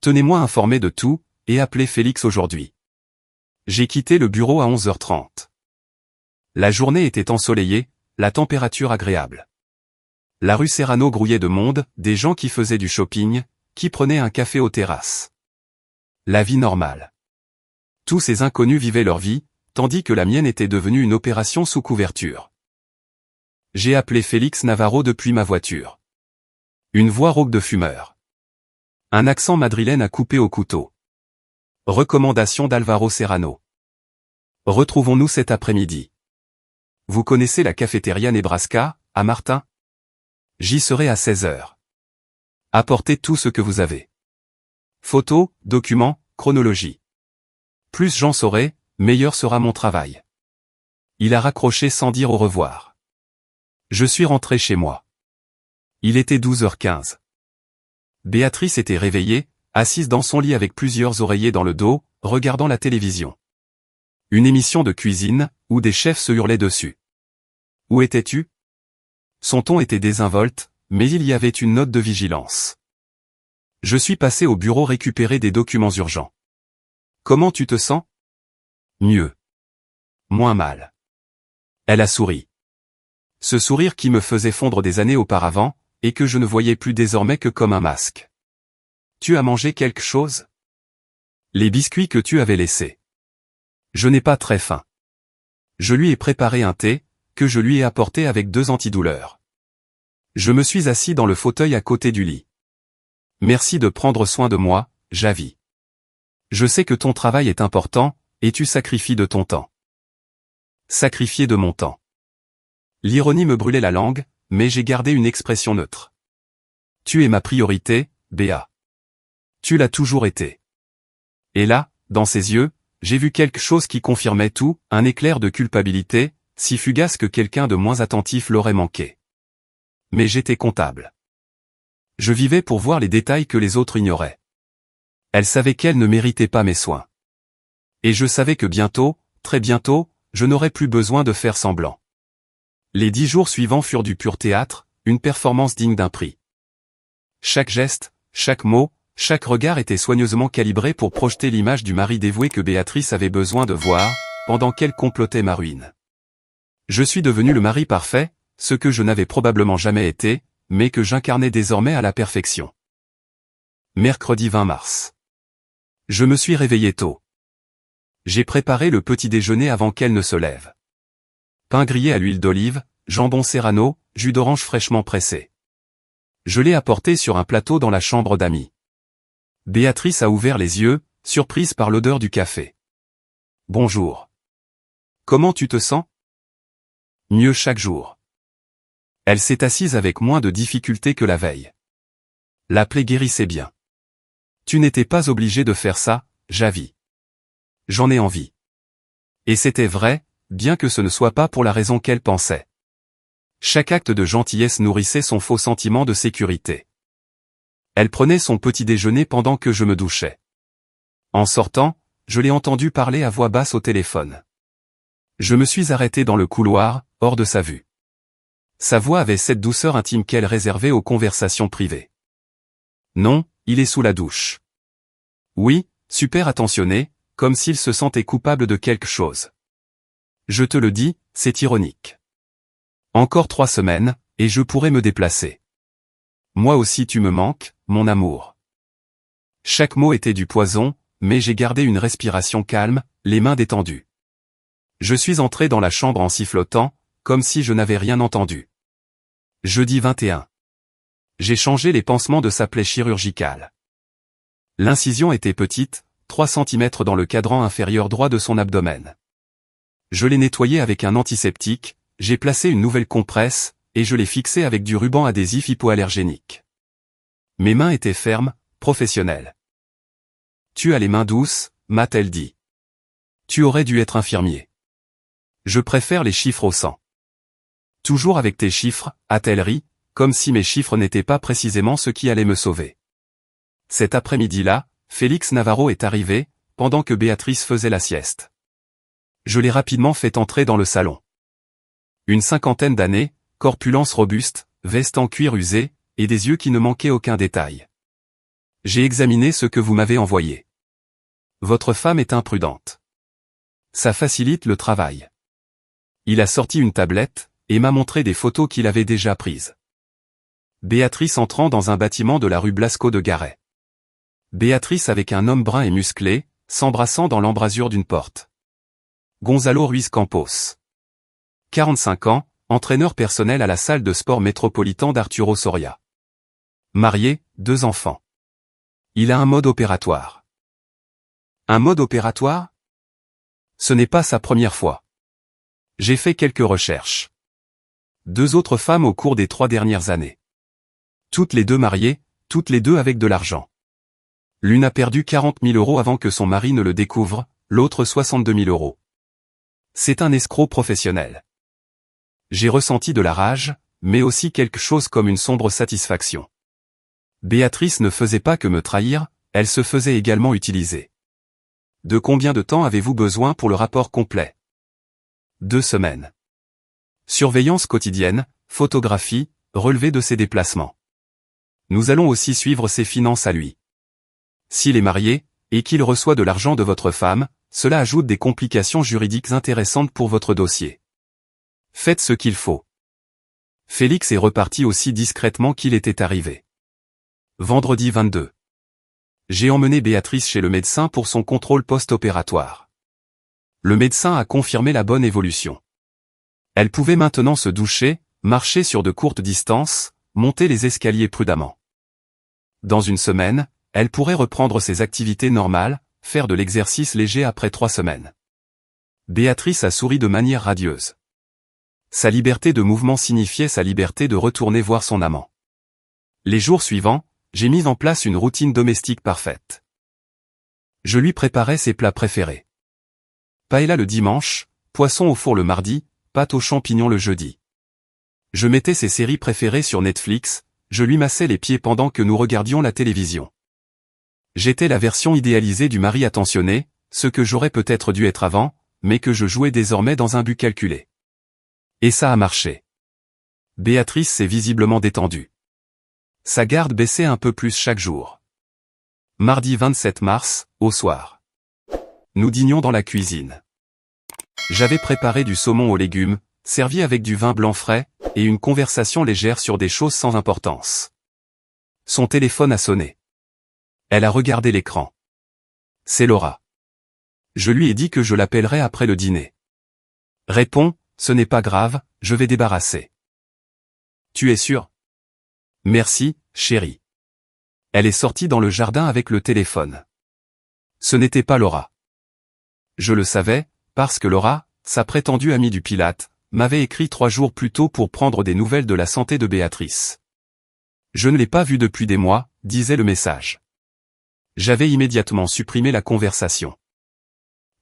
Tenez-moi informé de tout, et appelez Félix aujourd'hui. J'ai quitté le bureau à 11h30. La journée était ensoleillée, la température agréable. La rue Serrano grouillait de monde, des gens qui faisaient du shopping, qui prenaient un café aux terrasses. La vie normale. Tous ces inconnus vivaient leur vie, tandis que la mienne était devenue une opération sous couverture. J'ai appelé Félix Navarro depuis ma voiture. Une voix rauque de fumeur. Un accent madrilène à couper au couteau. Recommandation d'Alvaro Serrano. Retrouvons-nous cet après-midi. Vous connaissez la cafétéria Nebraska, à Martin? J'y serai à 16h. Apportez tout ce que vous avez. Photos, documents, chronologie. Plus j'en saurai, meilleur sera mon travail. Il a raccroché sans dire au revoir. Je suis rentré chez moi. Il était 12h15. Béatrice était réveillée, assise dans son lit avec plusieurs oreillers dans le dos, regardant la télévision. Une émission de cuisine, où des chefs se hurlaient dessus. Où étais-tu? Son ton était désinvolte, mais il y avait une note de vigilance. Je suis passé au bureau récupérer des documents urgents. Comment tu te sens? Mieux. Moins mal. Elle a souri. Ce sourire qui me faisait fondre des années auparavant, et que je ne voyais plus désormais que comme un masque. Tu as mangé quelque chose? Les biscuits que tu avais laissés. Je n'ai pas très faim. Je lui ai préparé un thé, que je lui ai apporté avec 2 antidouleurs. Je me suis assis dans le fauteuil à côté du lit. Merci de prendre soin de moi, Javi. Je sais que ton travail est important, et tu sacrifies de ton temps. Sacrifier de mon temps. L'ironie me brûlait la langue, mais j'ai gardé une expression neutre. Tu es ma priorité, Béa. Tu l'as toujours été. Et là, dans ses yeux, j'ai vu quelque chose qui confirmait tout, un éclair de culpabilité, si fugace que quelqu'un de moins attentif l'aurait manqué. Mais j'étais comptable. Je vivais pour voir les détails que les autres ignoraient. Elle savait qu'elle ne méritait pas mes soins. Et je savais que bientôt, très bientôt, je n'aurais plus besoin de faire semblant. Les 10 jours suivants furent du pur théâtre, une performance digne d'un prix. Chaque geste, chaque mot, chaque regard était soigneusement calibré pour projeter l'image du mari dévoué que Béatrice avait besoin de voir, pendant qu'elle complotait ma ruine. Je suis devenu le mari parfait, ce que je n'avais probablement jamais été, mais que j'incarnais désormais à la perfection. Mercredi 20 mars. Je me suis réveillé tôt. J'ai préparé le petit déjeuner avant qu'elle ne se lève. Pain grillé à l'huile d'olive, jambon serrano, jus d'orange fraîchement pressé. Je l'ai apporté sur un plateau dans la chambre d'amis. Béatrice a ouvert les yeux, surprise par l'odeur du café. Bonjour. Comment tu te sens? Mieux chaque jour. Elle s'est assise avec moins de difficulté que la veille. La plaie guérissait bien. Tu n'étais pas obligé de faire ça, Javi. J'en ai envie. Et c'était vrai, bien que ce ne soit pas pour la raison qu'elle pensait. Chaque acte de gentillesse nourrissait son faux sentiment de sécurité. Elle prenait son petit déjeuner pendant que je me douchais. En sortant, je l'ai entendu parler à voix basse au téléphone. Je me suis arrêté dans le couloir, hors de sa vue. Sa voix avait cette douceur intime qu'elle réservait aux conversations privées. Non, il est sous la douche. Oui, super attentionné, comme s'il se sentait coupable de quelque chose. Je te le dis, c'est ironique. Encore 3 semaines, et je pourrai me déplacer. Moi aussi tu me manques, mon amour. Chaque mot était du poison, mais j'ai gardé une respiration calme, les mains détendues. Je suis entré dans la chambre en sifflotant, comme si je n'avais rien entendu. Jeudi 21. J'ai changé les pansements de sa plaie chirurgicale. L'incision était petite, 3 cm dans le cadran inférieur droit de son abdomen. Je l'ai nettoyé avec un antiseptique, j'ai placé une nouvelle compresse, et je l'ai fixé avec du ruban adhésif hypoallergénique. Mes mains étaient fermes, professionnelles. Tu as les mains douces, m'a-t-elle dit. Tu aurais dû être infirmier. Je préfère les chiffres au sang. Toujours avec tes chiffres, a-t-elle ri, comme si mes chiffres n'étaient pas précisément ce qui allait me sauver. Cet après-midi-là, Félix Navarro est arrivé, pendant que Béatrice faisait la sieste. Je l'ai rapidement fait entrer dans le salon. Une 50aine d'années, corpulence robuste, veste en cuir usé, et des yeux qui ne manquaient aucun détail. J'ai examiné ce que vous m'avez envoyé. Votre femme est imprudente. Ça facilite le travail. Il a sorti une tablette, et m'a montré des photos qu'il avait déjà prises. Béatrice entrant dans un bâtiment de la rue Blasco de Garay. Béatrice avec un homme brun et musclé, s'embrassant dans l'embrasure d'une porte. Gonzalo Ruiz Campos. 45 ans, entraîneur personnel à la salle de sport métropolitain d'Arturo Soria. Marié, 2 enfants. Il a un mode opératoire. Un mode opératoire? Ce n'est pas sa première fois. J'ai fait quelques recherches. 2 autres femmes au cours des 3 dernières années. Toutes les 2 mariées, toutes les 2 avec de l'argent. L'une a perdu 40 000 € avant que son mari ne le découvre, l'autre 62 000 €. C'est un escroc professionnel. J'ai ressenti de la rage, mais aussi quelque chose comme une sombre satisfaction. Béatrice ne faisait pas que me trahir, elle se faisait également utiliser. De combien de temps avez-vous besoin pour le rapport complet? 2 semaines. Surveillance quotidienne, photographie, relevé de ses déplacements. Nous allons aussi suivre ses finances à lui. S'il est marié, et qu'il reçoit de l'argent de votre femme, cela ajoute des complications juridiques intéressantes pour votre dossier. Faites ce qu'il faut. Félix est reparti aussi discrètement qu'il était arrivé. Vendredi 22. J'ai emmené Béatrice chez le médecin pour son contrôle post-opératoire. Le médecin a confirmé la bonne évolution. Elle pouvait maintenant se doucher, marcher sur de courtes distances, monter les escaliers prudemment. Dans une semaine, elle pourrait reprendre ses activités normales, faire de l'exercice léger après 3 semaines. Béatrice a souri de manière radieuse. Sa liberté de mouvement signifiait sa liberté de retourner voir son amant. Les jours suivants, j'ai mis en place une routine domestique parfaite. Je lui préparais ses plats préférés. Paella le dimanche, poisson au four le mardi, pâte aux champignons le jeudi. Je mettais ses séries préférées sur Netflix, je lui massais les pieds pendant que nous regardions la télévision. J'étais la version idéalisée du mari attentionné, ce que j'aurais peut-être dû être avant, mais que je jouais désormais dans un but calculé. Et ça a marché. Béatrice s'est visiblement détendue. Sa garde baissait un peu plus chaque jour. Mardi 27 mars, au soir. Nous dînions dans la cuisine. J'avais préparé du saumon aux légumes, servi avec du vin blanc frais, et une conversation légère sur des choses sans importance. Son téléphone a sonné. Elle a regardé l'écran. C'est Laura. Je lui ai dit que je l'appellerais après le dîner. Répond, ce n'est pas grave, je vais débarrasser. Tu es sûr? Merci, chérie. Elle est sortie dans le jardin avec le téléphone. Ce n'était pas Laura. Je le savais, parce que Laura, sa prétendue amie du Pilate, m'avait écrit 3 jours plus tôt pour prendre des nouvelles de la santé de Béatrice. Je ne l'ai pas vue depuis des mois, disait le message. J'avais immédiatement supprimé la conversation.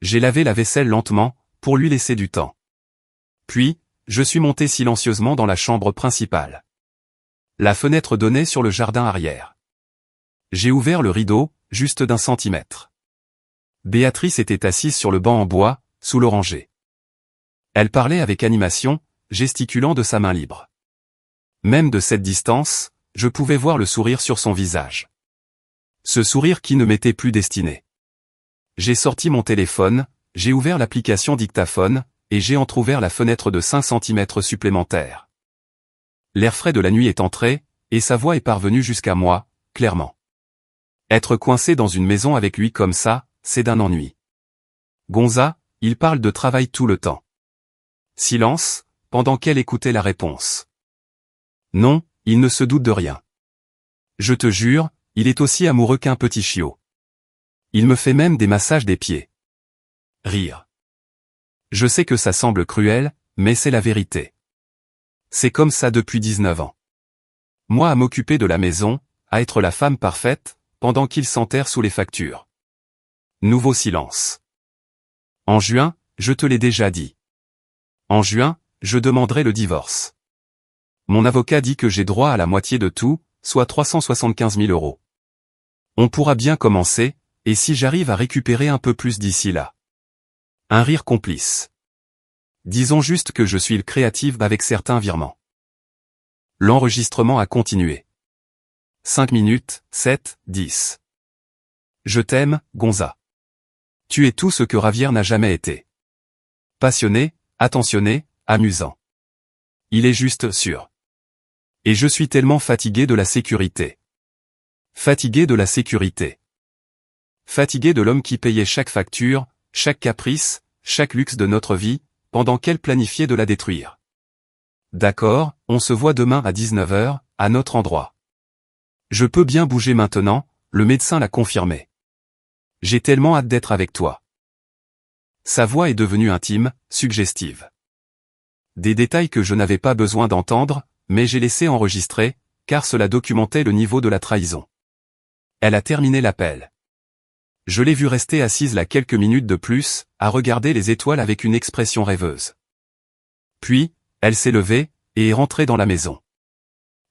J'ai lavé la vaisselle lentement, pour lui laisser du temps. Puis, je suis monté silencieusement dans la chambre principale. La fenêtre donnait sur le jardin arrière. J'ai ouvert le rideau, juste d'1 centimètre. Béatrice était assise sur le banc en bois, sous l'oranger. Elle parlait avec animation, gesticulant de sa main libre. Même de cette distance, je pouvais voir le sourire sur son visage. Ce sourire qui ne m'était plus destiné. J'ai sorti mon téléphone, j'ai ouvert l'application dictaphone, et j'ai entrouvert la fenêtre de 5 centimètres supplémentaires. L'air frais de la nuit est entré, et sa voix est parvenue jusqu'à moi, clairement. Être coincé dans une maison avec lui comme ça, c'est d'un ennui. Gonza, il parle de travail tout le temps. Silence, pendant qu'elle écoutait la réponse. Non, il ne se doute de rien. Je te jure, il est aussi amoureux qu'un petit chiot. Il me fait même des massages des pieds. Rire. Je sais que ça semble cruel, mais c'est la vérité. C'est comme ça depuis 19 ans. Moi à m'occuper de la maison, à être la femme parfaite, pendant qu'il s'enterre sous les factures. Nouveau silence. En juin, je te l'ai déjà dit. En juin, je demanderai le divorce. Mon avocat dit que j'ai droit à la moitié de tout, soit 375 000 €. On pourra bien commencer, et si j'arrive à récupérer un peu plus d'ici là. Un rire complice. Disons juste que je suis le créatif avec certains virements. L'enregistrement a continué. 5 minutes, 7, 10. Je t'aime, Gonza. Tu es tout ce que Ravière n'a jamais été. Passionné, attentionné, amusant. Il est juste sûr. Et je suis tellement fatigué de la sécurité. Fatigué de la sécurité. Fatigué de l'homme qui payait chaque facture, chaque caprice, chaque luxe de notre vie, pendant qu'elle planifiait de la détruire. D'accord, on se voit demain à 19 h, à notre endroit. Je peux bien bouger maintenant, le médecin l'a confirmé. J'ai tellement hâte d'être avec toi. Sa voix est devenue intime, suggestive. Des détails que je n'avais pas besoin d'entendre, mais j'ai laissé enregistrer, car cela documentait le niveau de la trahison. Elle a terminé l'appel. Je l'ai vue rester assise là quelques minutes de plus, à regarder les étoiles avec une expression rêveuse. Puis, elle s'est levée, et est rentrée dans la maison.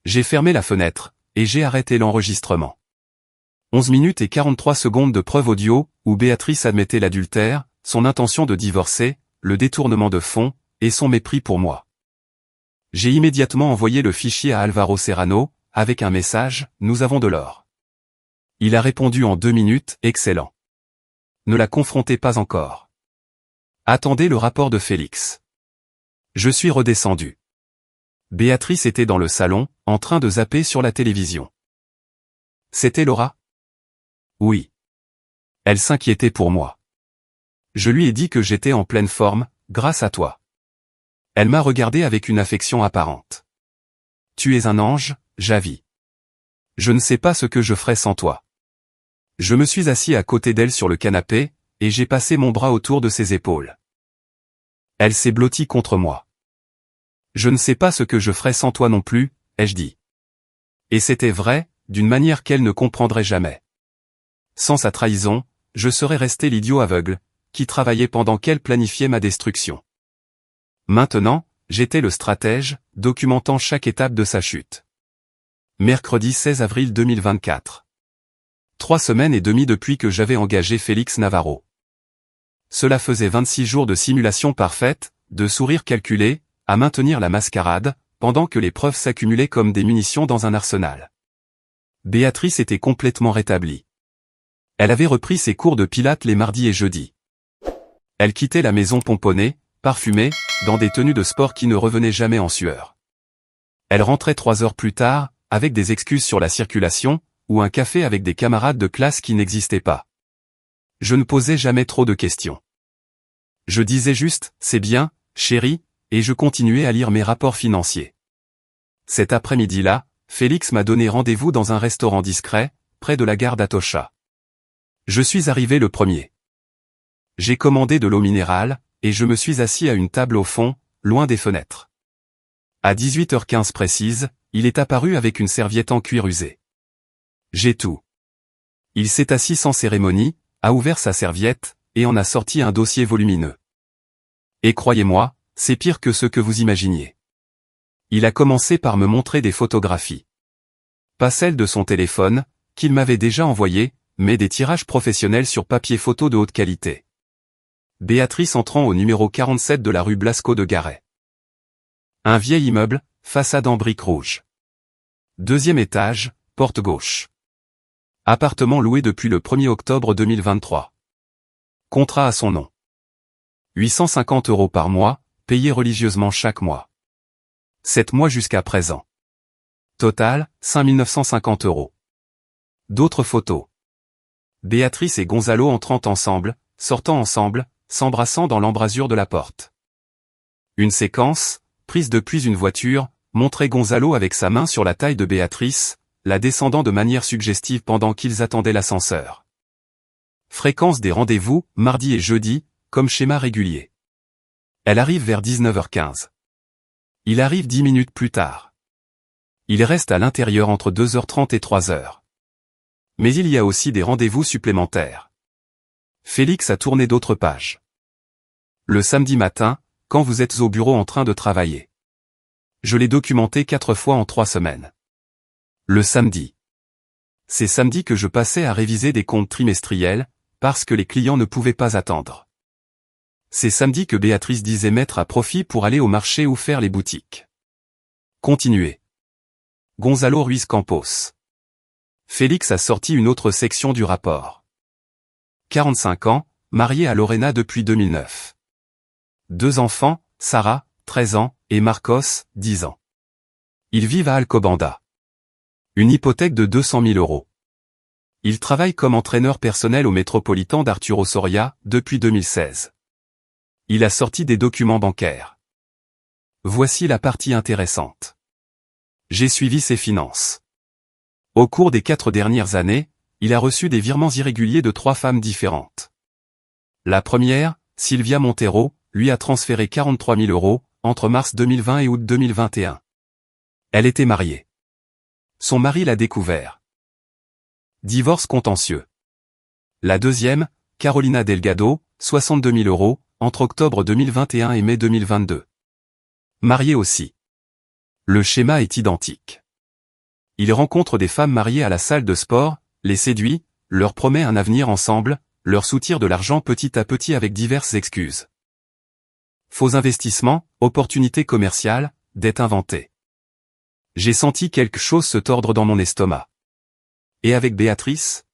J'ai fermé la fenêtre, et j'ai arrêté l'enregistrement. 11 minutes et 43 secondes de preuve audio, où Béatrice admettait l'adultère, son intention de divorcer, le détournement de fonds, et son mépris pour moi. J'ai immédiatement envoyé le fichier à Alvaro Serrano, avec un message, « Nous avons de l'or ». Il a répondu en 2 minutes, « Excellent. Ne la confrontez pas encore. Attendez le rapport de Félix. » Je suis redescendu. Béatrice était dans le salon, en train de zapper sur la télévision. C'était Laura? Oui. Elle s'inquiétait pour moi. Je lui ai dit que j'étais en pleine forme, grâce à toi. Elle m'a regardé avec une affection apparente. Tu es un ange, Javi. Je ne sais pas ce que je ferais sans toi. Je me suis assis à côté d'elle sur le canapé, et j'ai passé mon bras autour de ses épaules. Elle s'est blottie contre moi. Je ne sais pas ce que je ferais sans toi non plus, ai-je dit. Et c'était vrai, d'une manière qu'elle ne comprendrait jamais. Sans sa trahison, je serais resté l'idiot aveugle, qui travaillait pendant qu'elle planifiait ma destruction. Maintenant, j'étais le stratège, documentant chaque étape de sa chute. Mercredi 16 avril 2024. 3 semaines et demie depuis que j'avais engagé Félix Navarro. Cela faisait 26 jours de simulation parfaite, de sourire calculé, à maintenir la mascarade, pendant que les preuves s'accumulaient comme des munitions dans un arsenal. Béatrice était complètement rétablie. Elle avait repris ses cours de pilates les mardis et jeudis. Elle quittait la maison pomponnée, parfumée, dans des tenues de sport qui ne revenaient jamais en sueur. Elle rentrait 3 heures plus tard, avec des excuses sur la circulation, ou un café avec des camarades de classe qui n'existaient pas. Je ne posais jamais trop de questions. Je disais juste, c'est bien, chérie, et je continuais à lire mes rapports financiers. Cet après-midi-là, Félix m'a donné rendez-vous dans un restaurant discret, près de la gare d'Atocha. Je suis arrivé le premier. J'ai commandé de l'eau minérale, et je me suis assis à une table au fond, loin des fenêtres. À 18h15 précise, il est apparu avec une serviette en cuir usé. J'ai tout. Il s'est assis sans cérémonie, a ouvert sa serviette, et en a sorti un dossier volumineux. Et croyez-moi, c'est pire que ce que vous imaginiez. Il a commencé par me montrer des photographies. Pas celles de son téléphone, qu'il m'avait déjà envoyées, mais des tirages professionnels sur papier photo de haute qualité. Béatrice entrant au numéro 47 de la rue Blasco de Garet. Un vieil immeuble, façade en briques rouges. 2e étage, porte gauche. Appartement loué depuis le 1er octobre 2023. Contrat à son nom. 850 € par mois, payé religieusement chaque mois. 7 mois jusqu'à présent. Total, 5 950 €. D'autres photos. Béatrice et Gonzalo entrant ensemble, sortant ensemble, s'embrassant dans l'embrasure de la porte. Une séquence, prise depuis une voiture, montrait Gonzalo avec sa main sur la taille de Béatrice, la descendant de manière suggestive pendant qu'ils attendaient l'ascenseur. Fréquence des rendez-vous, mardi et jeudi, comme schéma régulier. Elle arrive vers 19h15. Il arrive 10 minutes plus tard. Il reste à l'intérieur entre 2h30 et 3h. Mais il y a aussi des rendez-vous supplémentaires. Félix a tourné d'autres pages. Le samedi matin, quand vous êtes au bureau en train de travailler. Je l'ai documenté 4 fois en 3 semaines. Le samedi. C'est samedi que je passais à réviser des comptes trimestriels, parce que les clients ne pouvaient pas attendre. C'est samedi que Béatrice disait mettre à profit pour aller au marché ou faire les boutiques. Continuez. Gonzalo Ruiz Campos. Félix a sorti une autre section du rapport. 45 ans, marié à Lorena depuis 2009. 2 enfants, Sarah, 13 ans, et Marcos, 10 ans. Ils vivent à Alcobendas. Une hypothèque de 200 000 €. Il travaille comme entraîneur personnel au Métropolitan d'Arturo Soria, depuis 2016. Il a sorti des documents bancaires. Voici la partie intéressante. J'ai suivi ses finances. Au cours des 4 dernières années, il a reçu des virements irréguliers de 3 femmes différentes. La première, Sylvia Montero, lui a transféré 43 000 € entre mars 2020 et août 2021. Elle était mariée. Son mari l'a découvert. Divorce contentieux. La deuxième, Carolina Delgado, 62 000 €, entre octobre 2021 et mai 2022. Mariée aussi. Le schéma est identique. Il rencontre des femmes mariées à la salle de sport, les séduit, leur promet un avenir ensemble, leur soutire de l'argent petit à petit avec diverses excuses. Faux investissements, opportunités commerciales, dettes inventées. J'ai senti quelque chose se tordre dans mon estomac. Et avec Béatrice?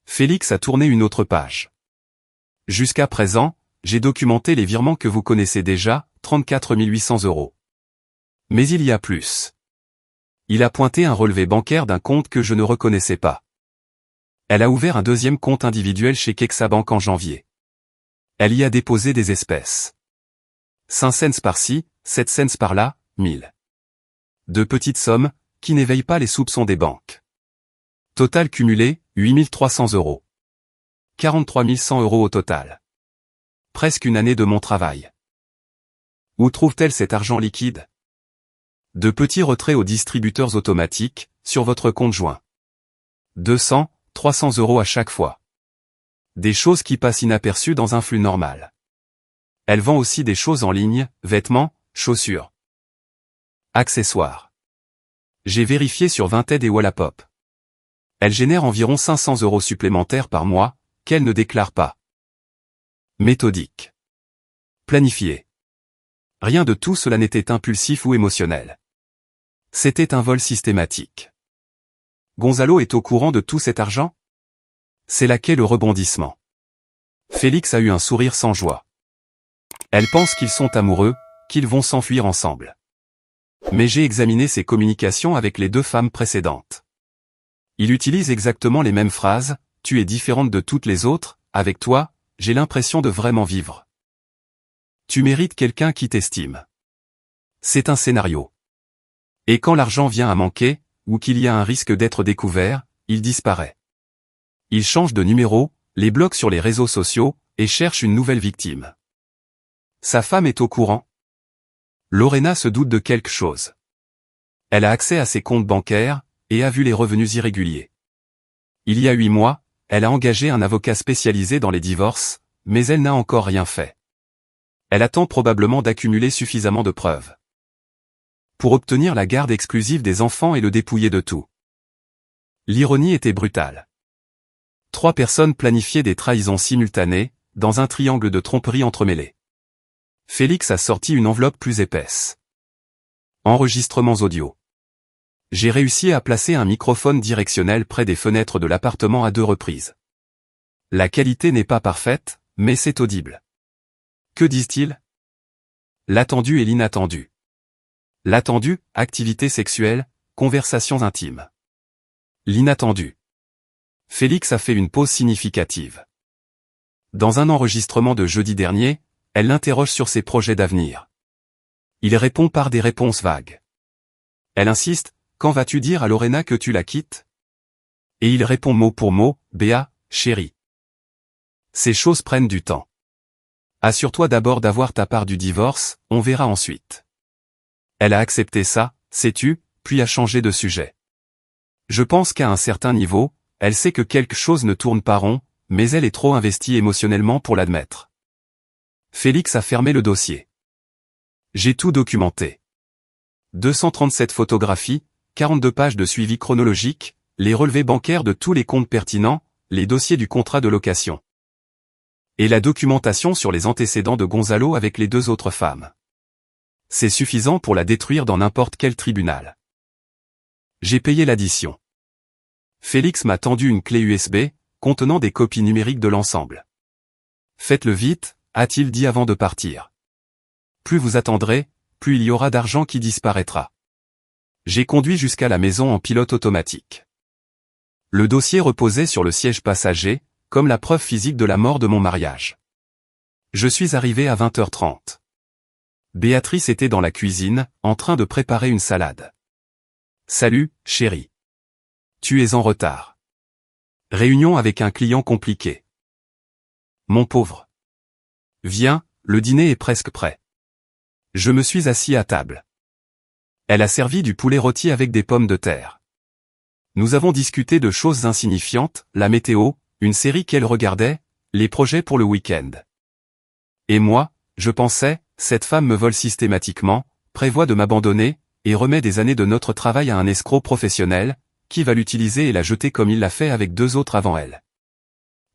Félix a tourné une autre page. Jusqu'à présent, j'ai documenté les virements que vous connaissez déjà, 34 800 €. Mais il y a plus. Il a pointé un relevé bancaire d'un compte que je ne reconnaissais pas. Elle a ouvert un deuxième compte individuel chez Kexabank en janvier. Elle y a déposé des espèces. 5 cents par-ci, 7 cents par-là, 1000. De petites sommes, qui n'éveillent pas les soupçons des banques. Total cumulé, 8 300 €. 43 100 € au total. Presque une année de mon travail. Où trouve-t-elle cet argent liquide? De petits retraits aux distributeurs automatiques, sur votre compte joint. 200, 300 € à chaque fois. Des choses qui passent inaperçues dans un flux normal. Elle vend aussi des choses en ligne, vêtements, chaussures. Accessoires. J'ai vérifié sur Vinted et Wallapop. Elle génère environ 500 € supplémentaires par mois, qu'elle ne déclare pas. Méthodique. Planifié. Rien de tout cela n'était impulsif ou émotionnel. C'était un vol systématique. Gonzalo est au courant de tout cet argent? C'est là qu'est le rebondissement. Félix a eu un sourire sans joie. Elle pense qu'ils sont amoureux, qu'ils vont s'enfuir ensemble. Mais j'ai examiné ses communications avec les deux femmes précédentes. Il utilise exactement les mêmes phrases, « Tu es différente de toutes les autres, avec toi, j'ai l'impression de vraiment vivre. Tu mérites quelqu'un qui t'estime. » C'est un scénario. Et quand l'argent vient à manquer, ou qu'il y a un risque d'être découvert, il disparaît. Il change de numéro, les bloque sur les réseaux sociaux, et cherche une nouvelle victime. Sa femme est au courant. Lorena se doute de quelque chose. Elle a accès à ses comptes bancaires, et a vu les revenus irréguliers. Il y a 8 mois, elle a engagé un avocat spécialisé dans les divorces, mais elle n'a encore rien fait. Elle attend probablement d'accumuler suffisamment de preuves pour obtenir la garde exclusive des enfants et le dépouiller de tout. L'ironie était brutale. 3 personnes planifiaient des trahisons simultanées, dans un triangle de tromperie entremêlé. Félix a sorti une enveloppe plus épaisse. Enregistrements audio. J'ai réussi à placer un microphone directionnel près des fenêtres de l'appartement à 2 reprises. La qualité n'est pas parfaite, mais c'est audible. Que disent-ils? L'attendu et l'inattendu. L'attendu, activité sexuelle, conversations intimes. L'inattendu. Félix a fait une pause significative. Dans un enregistrement de jeudi dernier, elle l'interroge sur ses projets d'avenir. Il répond par des réponses vagues. Elle insiste, « Quand vas-tu dire à Lorena que tu la quittes ?» Et il répond mot pour mot, « Béa, chérie. » Ces choses prennent du temps. Assure-toi d'abord d'avoir ta part du divorce, on verra ensuite. Elle a accepté ça, sais-tu, puis a changé de sujet. Je pense qu'à un certain niveau, elle sait que quelque chose ne tourne pas rond, mais elle est trop investie émotionnellement pour l'admettre. Félix a fermé le dossier. J'ai tout documenté. 237 photographies, 42 pages de suivi chronologique, les relevés bancaires de tous les comptes pertinents, les dossiers du contrat de location. Et la documentation sur les antécédents de Gonzalo avec les 2 autres femmes. C'est suffisant pour la détruire dans n'importe quel tribunal. J'ai payé l'addition. Félix m'a tendu une clé USB, contenant des copies numériques de l'ensemble. Faites-le vite, a-t-il dit avant de partir. Plus vous attendrez, plus il y aura d'argent qui disparaîtra. J'ai conduit jusqu'à la maison en pilote automatique. Le dossier reposait sur le siège passager, comme la preuve physique de la mort de mon mariage. Je suis arrivé à 20h30. Béatrice était dans la cuisine, en train de préparer une salade. « Salut, chérie. Tu es en retard. Réunion avec un client compliqué. » « Mon pauvre. Viens, le dîner est presque prêt. » Je me suis assis à table. Elle a servi du poulet rôti avec des pommes de terre. Nous avons discuté de choses insignifiantes, la météo, une série qu'elle regardait, les projets pour le week-end. Et moi, je pensais, cette femme me vole systématiquement, prévoit de m'abandonner, et remet des années de notre travail à un escroc professionnel, qui va l'utiliser et la jeter comme il l'a fait avec 2 autres avant elle.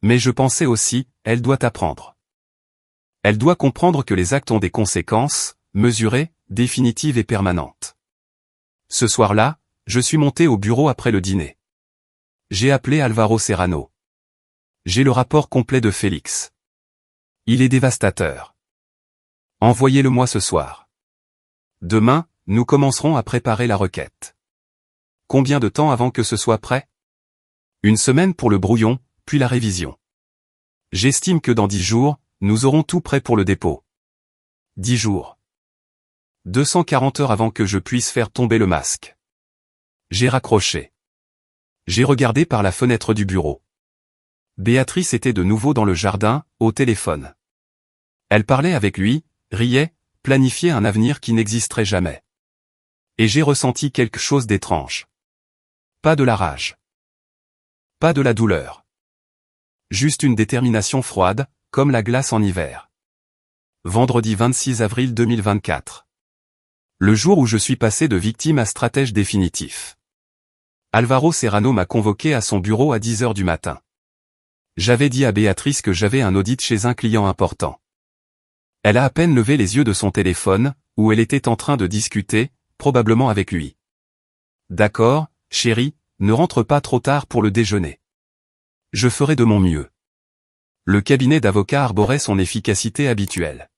Mais je pensais aussi, elle doit apprendre. Elle doit comprendre que les actes ont des conséquences, mesurées, définitives et permanentes. Ce soir-là, je suis monté au bureau après le dîner. J'ai appelé Alvaro Serrano. J'ai le rapport complet de Félix. Il est dévastateur. Envoyez-le-moi ce soir. Demain, nous commencerons à préparer la requête. Combien de temps avant que ce soit prêt? 1 semaine pour le brouillon, puis la révision. J'estime que dans 10 jours, nous aurons tout prêt pour le dépôt. 10 jours. 240 heures avant que je puisse faire tomber le masque. J'ai raccroché. J'ai regardé par la fenêtre du bureau. Béatrice était de nouveau dans le jardin, au téléphone. Elle parlait avec lui, riait, planifiait un avenir qui n'existerait jamais. Et j'ai ressenti quelque chose d'étrange. Pas de la rage. Pas de la douleur. Juste une détermination froide, comme la glace en hiver. Vendredi 26 avril 2024. Le jour où je suis passé de victime à stratège définitif. Alvaro Serrano m'a convoqué à son bureau à 10 heures du matin. J'avais dit à Béatrice que j'avais un audit chez un client important. Elle a à peine levé les yeux de son téléphone, où elle était en train de discuter, probablement avec lui. D'accord, chérie, ne rentre pas trop tard pour le déjeuner. Je ferai de mon mieux. Le cabinet d'avocats arborait son efficacité habituelle.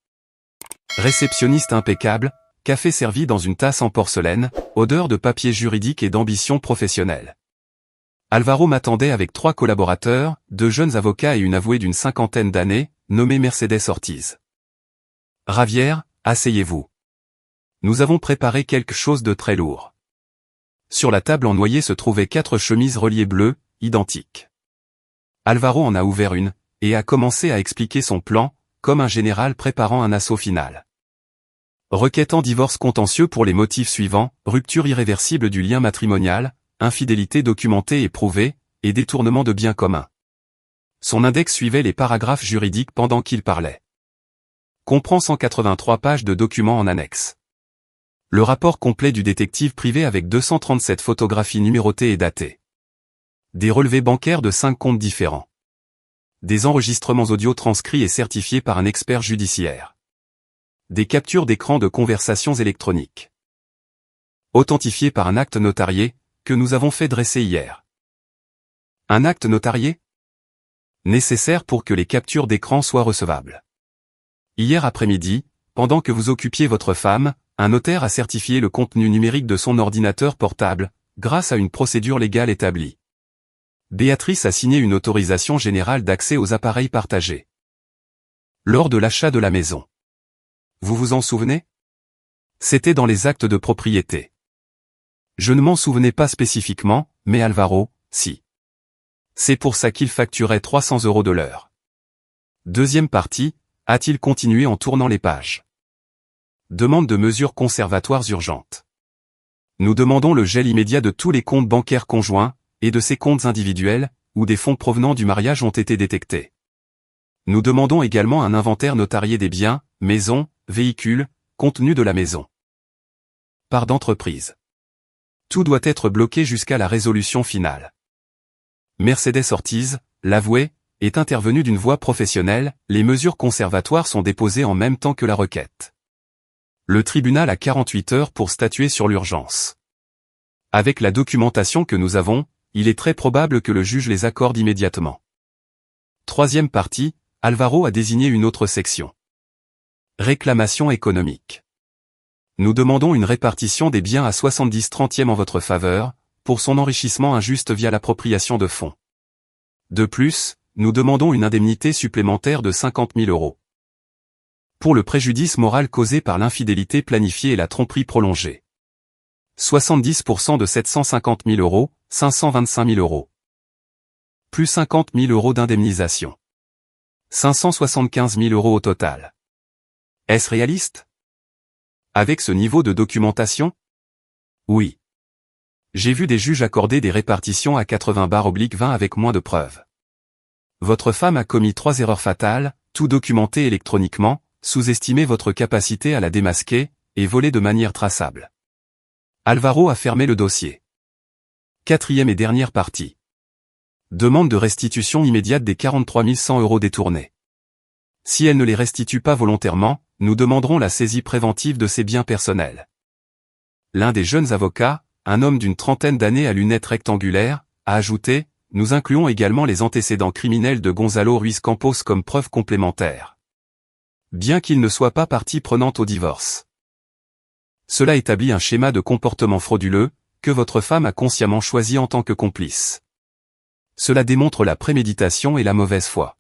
Réceptionniste impeccable, café servi dans une tasse en porcelaine, odeur de papier juridique et d'ambition professionnelle. Alvaro m'attendait avec 3 collaborateurs, 2 jeunes avocats et une avouée d'une 50aine d'années, nommée Mercedes Ortiz. Ravière, asseyez-vous. Nous avons préparé quelque chose de très lourd. Sur la table en noyer se trouvaient 4 chemises reliées bleues, identiques. Alvaro en a ouvert une, et a commencé à expliquer son plan, comme un général préparant un assaut final. Requêtant divorce contentieux pour les motifs suivants, rupture irréversible du lien matrimonial, infidélité documentée et prouvée, et détournement de biens communs. Son index suivait les paragraphes juridiques pendant qu'il parlait. Comprend 183 pages de documents en annexe. Le rapport complet du détective privé avec 237 photographies numérotées et datées. Des relevés bancaires de 5 comptes différents. Des enregistrements audio transcrits et certifiés par un expert judiciaire. Des captures d'écran de conversations électroniques. Authentifiées par un acte notarié, que nous avons fait dresser hier. Un acte notarié ? Nécessaire pour que les captures d'écran soient recevables. Hier après-midi, pendant que vous occupiez votre femme, un notaire a certifié le contenu numérique de son ordinateur portable, grâce à une procédure légale établie. Béatrice a signé une autorisation générale d'accès aux appareils partagés. Lors de l'achat de la maison. Vous vous en souvenez ? C'était dans les actes de propriété. Je ne m'en souvenais pas spécifiquement, mais Alvaro, si. C'est pour ça qu'il facturait 300 € de l'heure. Deuxième partie, a-t-il continué en tournant les pages. Demande de mesures conservatoires urgentes. Nous demandons le gel immédiat de tous les comptes bancaires conjoints, et de ces comptes individuels, où des fonds provenant du mariage ont été détectés. Nous demandons également un inventaire notarié des biens, maisons, véhicules, contenus de la maison. Part d'entreprise. Tout doit être bloqué jusqu'à la résolution finale. Mercedes Ortiz, l'avouée, est intervenue d'une voie professionnelle, les mesures conservatoires sont déposées en même temps que la requête. Le tribunal a 48 heures pour statuer sur l'urgence. Avec la documentation que nous avons, il est très probable que le juge les accorde immédiatement. Troisième partie, Alvaro a désigné une autre section. Réclamation économique. Nous demandons une répartition des biens à 70/30 en votre faveur, pour son enrichissement injuste via l'appropriation de fonds. De plus, nous demandons une indemnité supplémentaire de 50 000 €. Pour le préjudice moral causé par l'infidélité planifiée et la tromperie prolongée. 70% de 750 000 €, 525 000 €. Plus 50 000 € d'indemnisation. 575 000 € au total. Est-ce réaliste ? Avec ce niveau de documentation ? Oui. J'ai vu des juges accorder des répartitions à 80/20 avec moins de preuves. Votre femme a commis 3 erreurs fatales, tout documenté électroniquement, sous-estimé votre capacité à la démasquer, et volé de manière traçable. Alvaro a fermé le dossier. Quatrième et dernière partie. Demande de restitution immédiate des 43 100 € détournés. Si elle ne les restitue pas volontairement, nous demanderons la saisie préventive de ses biens personnels. L'un des jeunes avocats, un homme d'une 30aine d'années à lunettes rectangulaires, a ajouté, nous incluons également les antécédents criminels de Gonzalo Ruiz Campos comme preuve complémentaire. Bien qu'il ne soit pas partie prenante au divorce. Cela établit un schéma de comportement frauduleux, que votre femme a consciemment choisi en tant que complice. Cela démontre la préméditation et la mauvaise foi.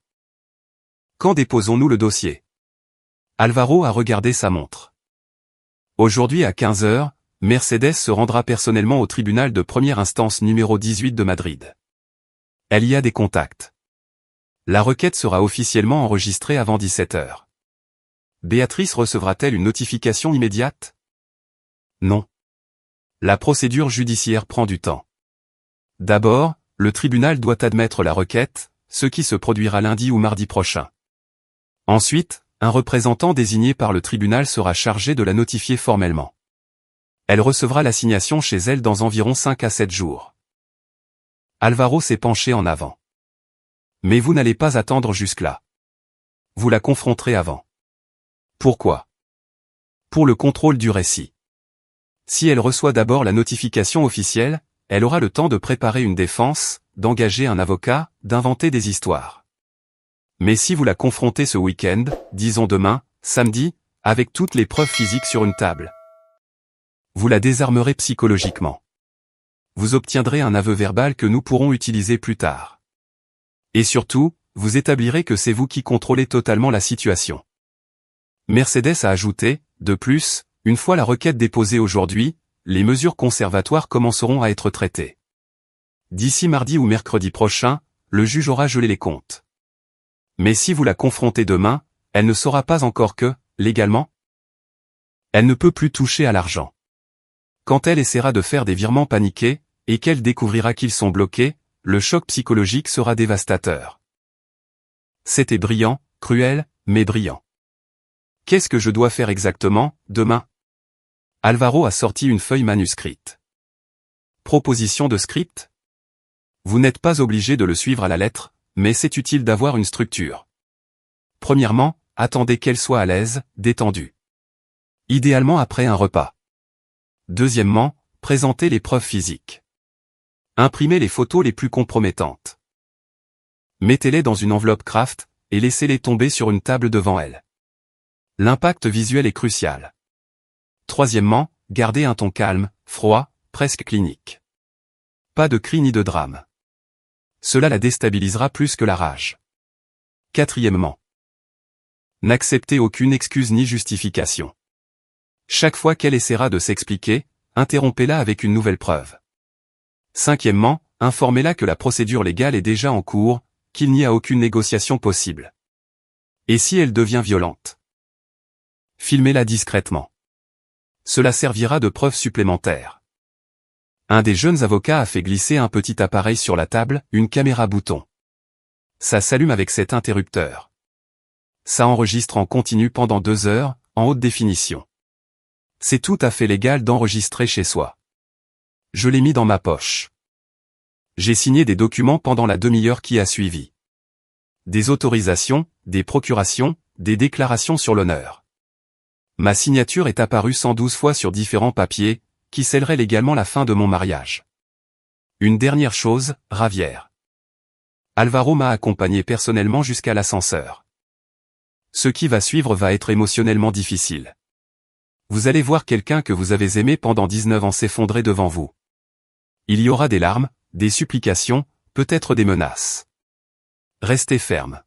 Quand déposons-nous le dossier ? Alvaro a regardé sa montre. Aujourd'hui à 15 h, Mercedes se rendra personnellement au tribunal de première instance numéro 18 de Madrid. Elle y a des contacts. La requête sera officiellement enregistrée avant 17 h. Béatrice recevra-t-elle une notification immédiate ? Non. La procédure judiciaire prend du temps. D'abord, le tribunal doit admettre la requête, ce qui se produira lundi ou mardi prochain. Ensuite, un représentant désigné par le tribunal sera chargé de la notifier formellement. Elle recevra l'assignation chez elle dans environ 5 à 7 jours. Alvaro s'est penché en avant. Mais vous n'allez pas attendre jusque-là. Vous la confronterez avant. Pourquoi ? Pour le contrôle du récit. Si elle reçoit d'abord la notification officielle, elle aura le temps de préparer une défense, d'engager un avocat, d'inventer des histoires. Mais si vous la confrontez ce week-end, disons demain, samedi, avec toutes les preuves physiques sur une table, vous la désarmerez psychologiquement. Vous obtiendrez un aveu verbal que nous pourrons utiliser plus tard. Et surtout, vous établirez que c'est vous qui contrôlez totalement la situation. Mercedes a ajouté, de plus, une fois la requête déposée aujourd'hui, les mesures conservatoires commenceront à être traitées. D'ici mardi ou mercredi prochain, le juge aura gelé les comptes. Mais si vous la confrontez demain, elle ne saura pas encore que, légalement, elle ne peut plus toucher à l'argent. Quand elle essaiera de faire des virements paniqués, et qu'elle découvrira qu'ils sont bloqués, le choc psychologique sera dévastateur. C'était brillant, cruel, mais brillant. Qu'est-ce que je dois faire exactement, demain? Alvaro a sorti une feuille manuscrite. Proposition de script? Vous n'êtes pas obligé de le suivre à la lettre, mais c'est utile d'avoir une structure. Premièrement, attendez qu'elle soit à l'aise, détendue. Idéalement après un repas. Deuxièmement, présentez les preuves physiques. Imprimez les photos les plus compromettantes. Mettez-les dans une enveloppe craft, et laissez-les tomber sur une table devant elle. L'impact visuel est crucial. Troisièmement, gardez un ton calme, froid, presque clinique. Pas de cri ni de drame. Cela la déstabilisera plus que la rage. Quatrièmement, n'acceptez aucune excuse ni justification. Chaque fois qu'elle essaiera de s'expliquer, interrompez-la avec une nouvelle preuve. Cinquièmement, informez-la que la procédure légale est déjà en cours, qu'il n'y a aucune négociation possible. Et si elle devient violente? Filmez-la discrètement. Cela servira de preuve supplémentaire. Un des jeunes avocats a fait glisser un petit appareil sur la table, une caméra bouton. Ça s'allume avec cet interrupteur. Ça enregistre en continu pendant 2 heures, en haute définition. C'est tout à fait légal d'enregistrer chez soi. Je l'ai mis dans ma poche. J'ai signé des documents pendant la demi-heure qui a suivi. Des autorisations, des procurations, des déclarations sur l'honneur. Ma signature est apparue 112 fois sur différents papiers, qui scelleraient légalement la fin de mon mariage. Une dernière chose, Ravière. Alvaro m'a accompagné personnellement jusqu'à l'ascenseur. Ce qui va suivre va être émotionnellement difficile. Vous allez voir quelqu'un que vous avez aimé pendant 19 ans s'effondrer devant vous. Il y aura des larmes, des supplications, peut-être des menaces. Restez ferme.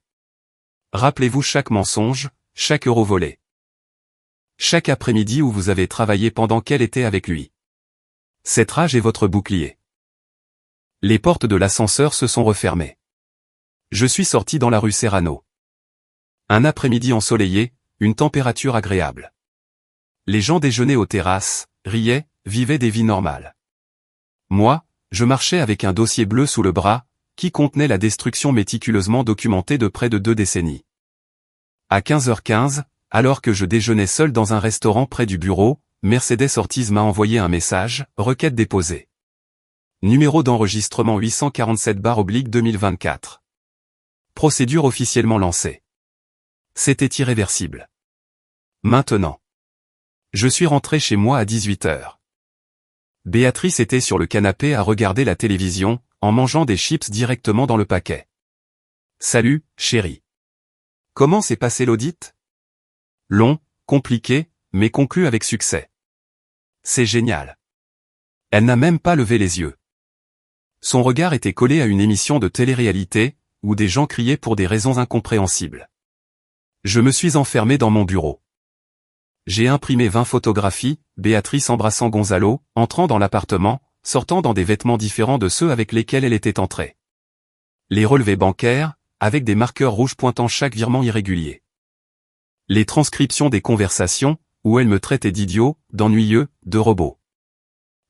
Rappelez-vous chaque mensonge, chaque euro volé. Chaque après-midi où vous avez travaillé pendant qu'elle était avec lui. Cette rage est votre bouclier. Les portes de l'ascenseur se sont refermées. Je suis sorti dans la rue Serrano. Un après-midi ensoleillé, une température agréable. Les gens déjeunaient aux terrasses, riaient, vivaient des vies normales. Moi, je marchais avec un dossier bleu sous le bras, qui contenait la destruction méticuleusement documentée de près de 2 décennies. À 15h15, alors que je déjeunais seul dans un restaurant près du bureau, Mercedes Ortiz m'a envoyé un message, requête déposée. Numéro d'enregistrement 847/2024. Procédure officiellement lancée. C'était irréversible. Maintenant. Je suis rentré chez moi à 18h. Béatrice était sur le canapé à regarder la télévision, en mangeant des chips directement dans le paquet. Salut, chérie. Comment s'est passé l'audit? Long, compliqué, mais conclu avec succès. C'est génial. Elle n'a même pas levé les yeux. Son regard était collé à une émission de télé-réalité, où des gens criaient pour des raisons incompréhensibles. Je me suis enfermé dans mon bureau. J'ai imprimé 20 photographies, Béatrice embrassant Gonzalo, entrant dans l'appartement, sortant dans des vêtements différents de ceux avec lesquels elle était entrée. Les relevés bancaires, avec des marqueurs rouges pointant chaque virement irrégulier. Les transcriptions des conversations, où elle me traitait d'idiot, d'ennuyeux, de robot.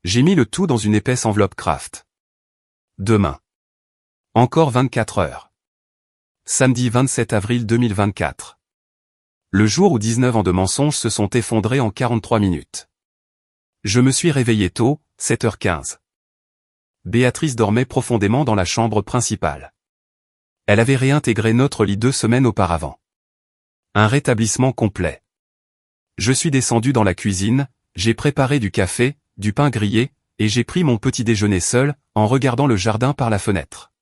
J'ai mis le tout dans une épaisse enveloppe craft. Demain. Encore 24 heures. Samedi 27 avril 2024. Le jour où 19 ans de mensonges se sont effondrés en 43 minutes. Je me suis réveillé tôt, 7h15. Béatrice dormait profondément dans la chambre principale. Elle avait réintégré notre lit 2 semaines auparavant. Un rétablissement complet. Je suis descendu dans la cuisine, j'ai préparé du café, du pain grillé, et j'ai pris mon petit déjeuner seul, en regardant le jardin par la fenêtre.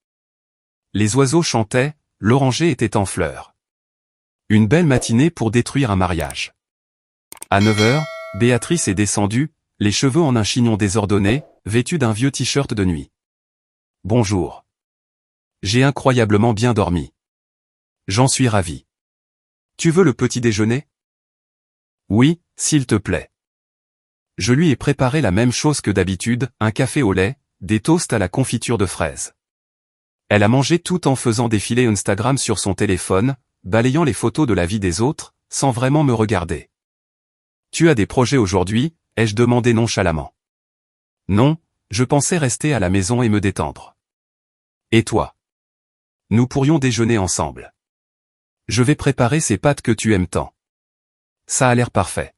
Les oiseaux chantaient, l'oranger était en fleurs. Une belle matinée pour détruire un mariage. À 9 heures, Béatrice est descendue, les cheveux en un chignon désordonné, vêtue d'un vieux t-shirt de nuit. Bonjour. J'ai incroyablement bien dormi. J'en suis ravi. Tu veux le petit déjeuner? Oui, s'il te plaît. Je lui ai préparé la même chose que d'habitude, un café au lait, des toasts à la confiture de fraises. Elle a mangé tout en faisant défiler Instagram sur son téléphone, balayant les photos de la vie des autres, sans vraiment me regarder. Tu as des projets aujourd'hui? Ai-je demandé nonchalamment. Non, je pensais rester à la maison et me détendre. Et toi? Nous pourrions déjeuner ensemble. Je vais préparer ces pâtes que tu aimes tant. Ça a l'air parfait.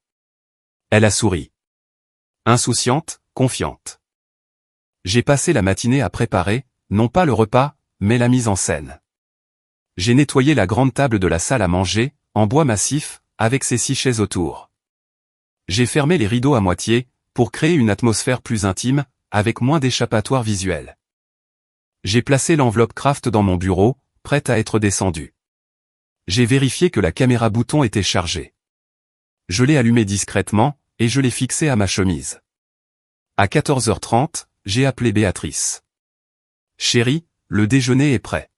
Elle a souri. Insouciante, confiante. J'ai passé la matinée à préparer, non pas le repas, mais la mise en scène. J'ai nettoyé la grande table de la salle à manger, en bois massif, avec ses 6 chaises autour. J'ai fermé les rideaux à moitié, pour créer une atmosphère plus intime, avec moins d'échappatoire visuel. J'ai placé l'enveloppe Kraft dans mon bureau, prête à être descendue. J'ai vérifié que la caméra bouton était chargée. Je l'ai allumée discrètement, et je l'ai fixée à ma chemise. À 14h30, j'ai appelé Béatrice. Chérie, le déjeuner est prêt.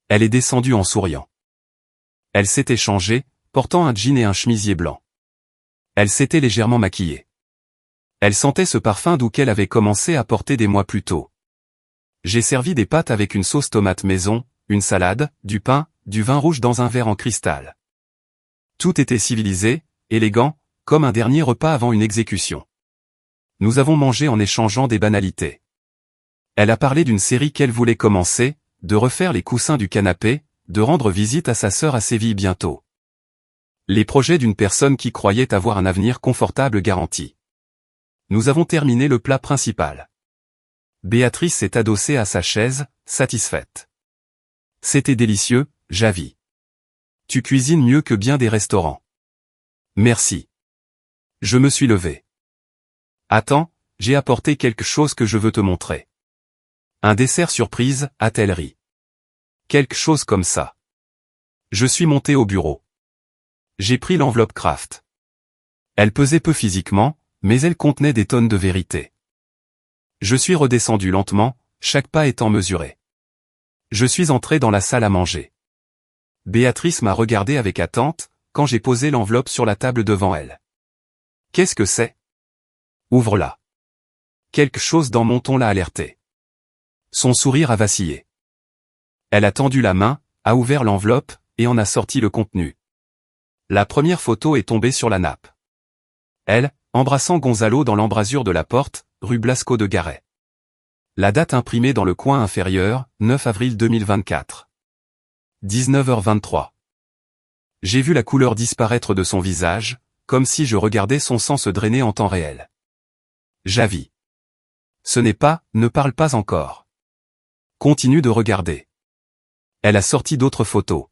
Elle est descendue en souriant. Elle s'était changée, portant un jean et un chemisier blanc. Elle s'était légèrement maquillée. Elle sentait ce parfum doux qu'elle avait commencé à porter des mois plus tôt. J'ai servi des pâtes avec une sauce tomate maison, une salade, du pain, du vin rouge dans un verre en cristal. Tout était civilisé, élégant, comme un dernier repas avant une exécution. Nous avons mangé en échangeant des banalités. Elle a parlé d'une série qu'elle voulait commencer, de refaire les coussins du canapé, de rendre visite à sa sœur à Séville bientôt. Les projets d'une personne qui croyait avoir un avenir confortable garanti. Nous avons terminé le plat principal. Béatrice s'est adossée à sa chaise, satisfaite. C'était délicieux, Javi. Tu cuisines mieux que bien des restaurants. Merci. Je me suis levé. Attends, j'ai apporté quelque chose que je veux te montrer. Un dessert surprise, a-t-elle ri. Quelque chose comme ça. Je suis monté au bureau. J'ai pris l'enveloppe Kraft. Elle pesait peu physiquement, mais elle contenait des tonnes de vérité. Je suis redescendu lentement, chaque pas étant mesuré. Je suis entré dans la salle à manger. Béatrice m'a regardé avec attente, quand j'ai posé l'enveloppe sur la table devant elle. Qu'est-ce que c'est? Ouvre-la. Quelque chose dans mon ton l'a alerté. Son sourire a vacillé. Elle a tendu la main, a ouvert l'enveloppe, et en a sorti le contenu. La première photo est tombée sur la nappe. Elle, embrassant Gonzalo dans l'embrasure de la porte, rue Blasco de Garay. La date imprimée dans le coin inférieur, 9 avril 2024. 19h23. J'ai vu la couleur disparaître de son visage, comme si je regardais son sang se drainer en temps réel. Javi. Ce n'est pas, ne parle pas encore. Continue de regarder. Elle a sorti d'autres photos.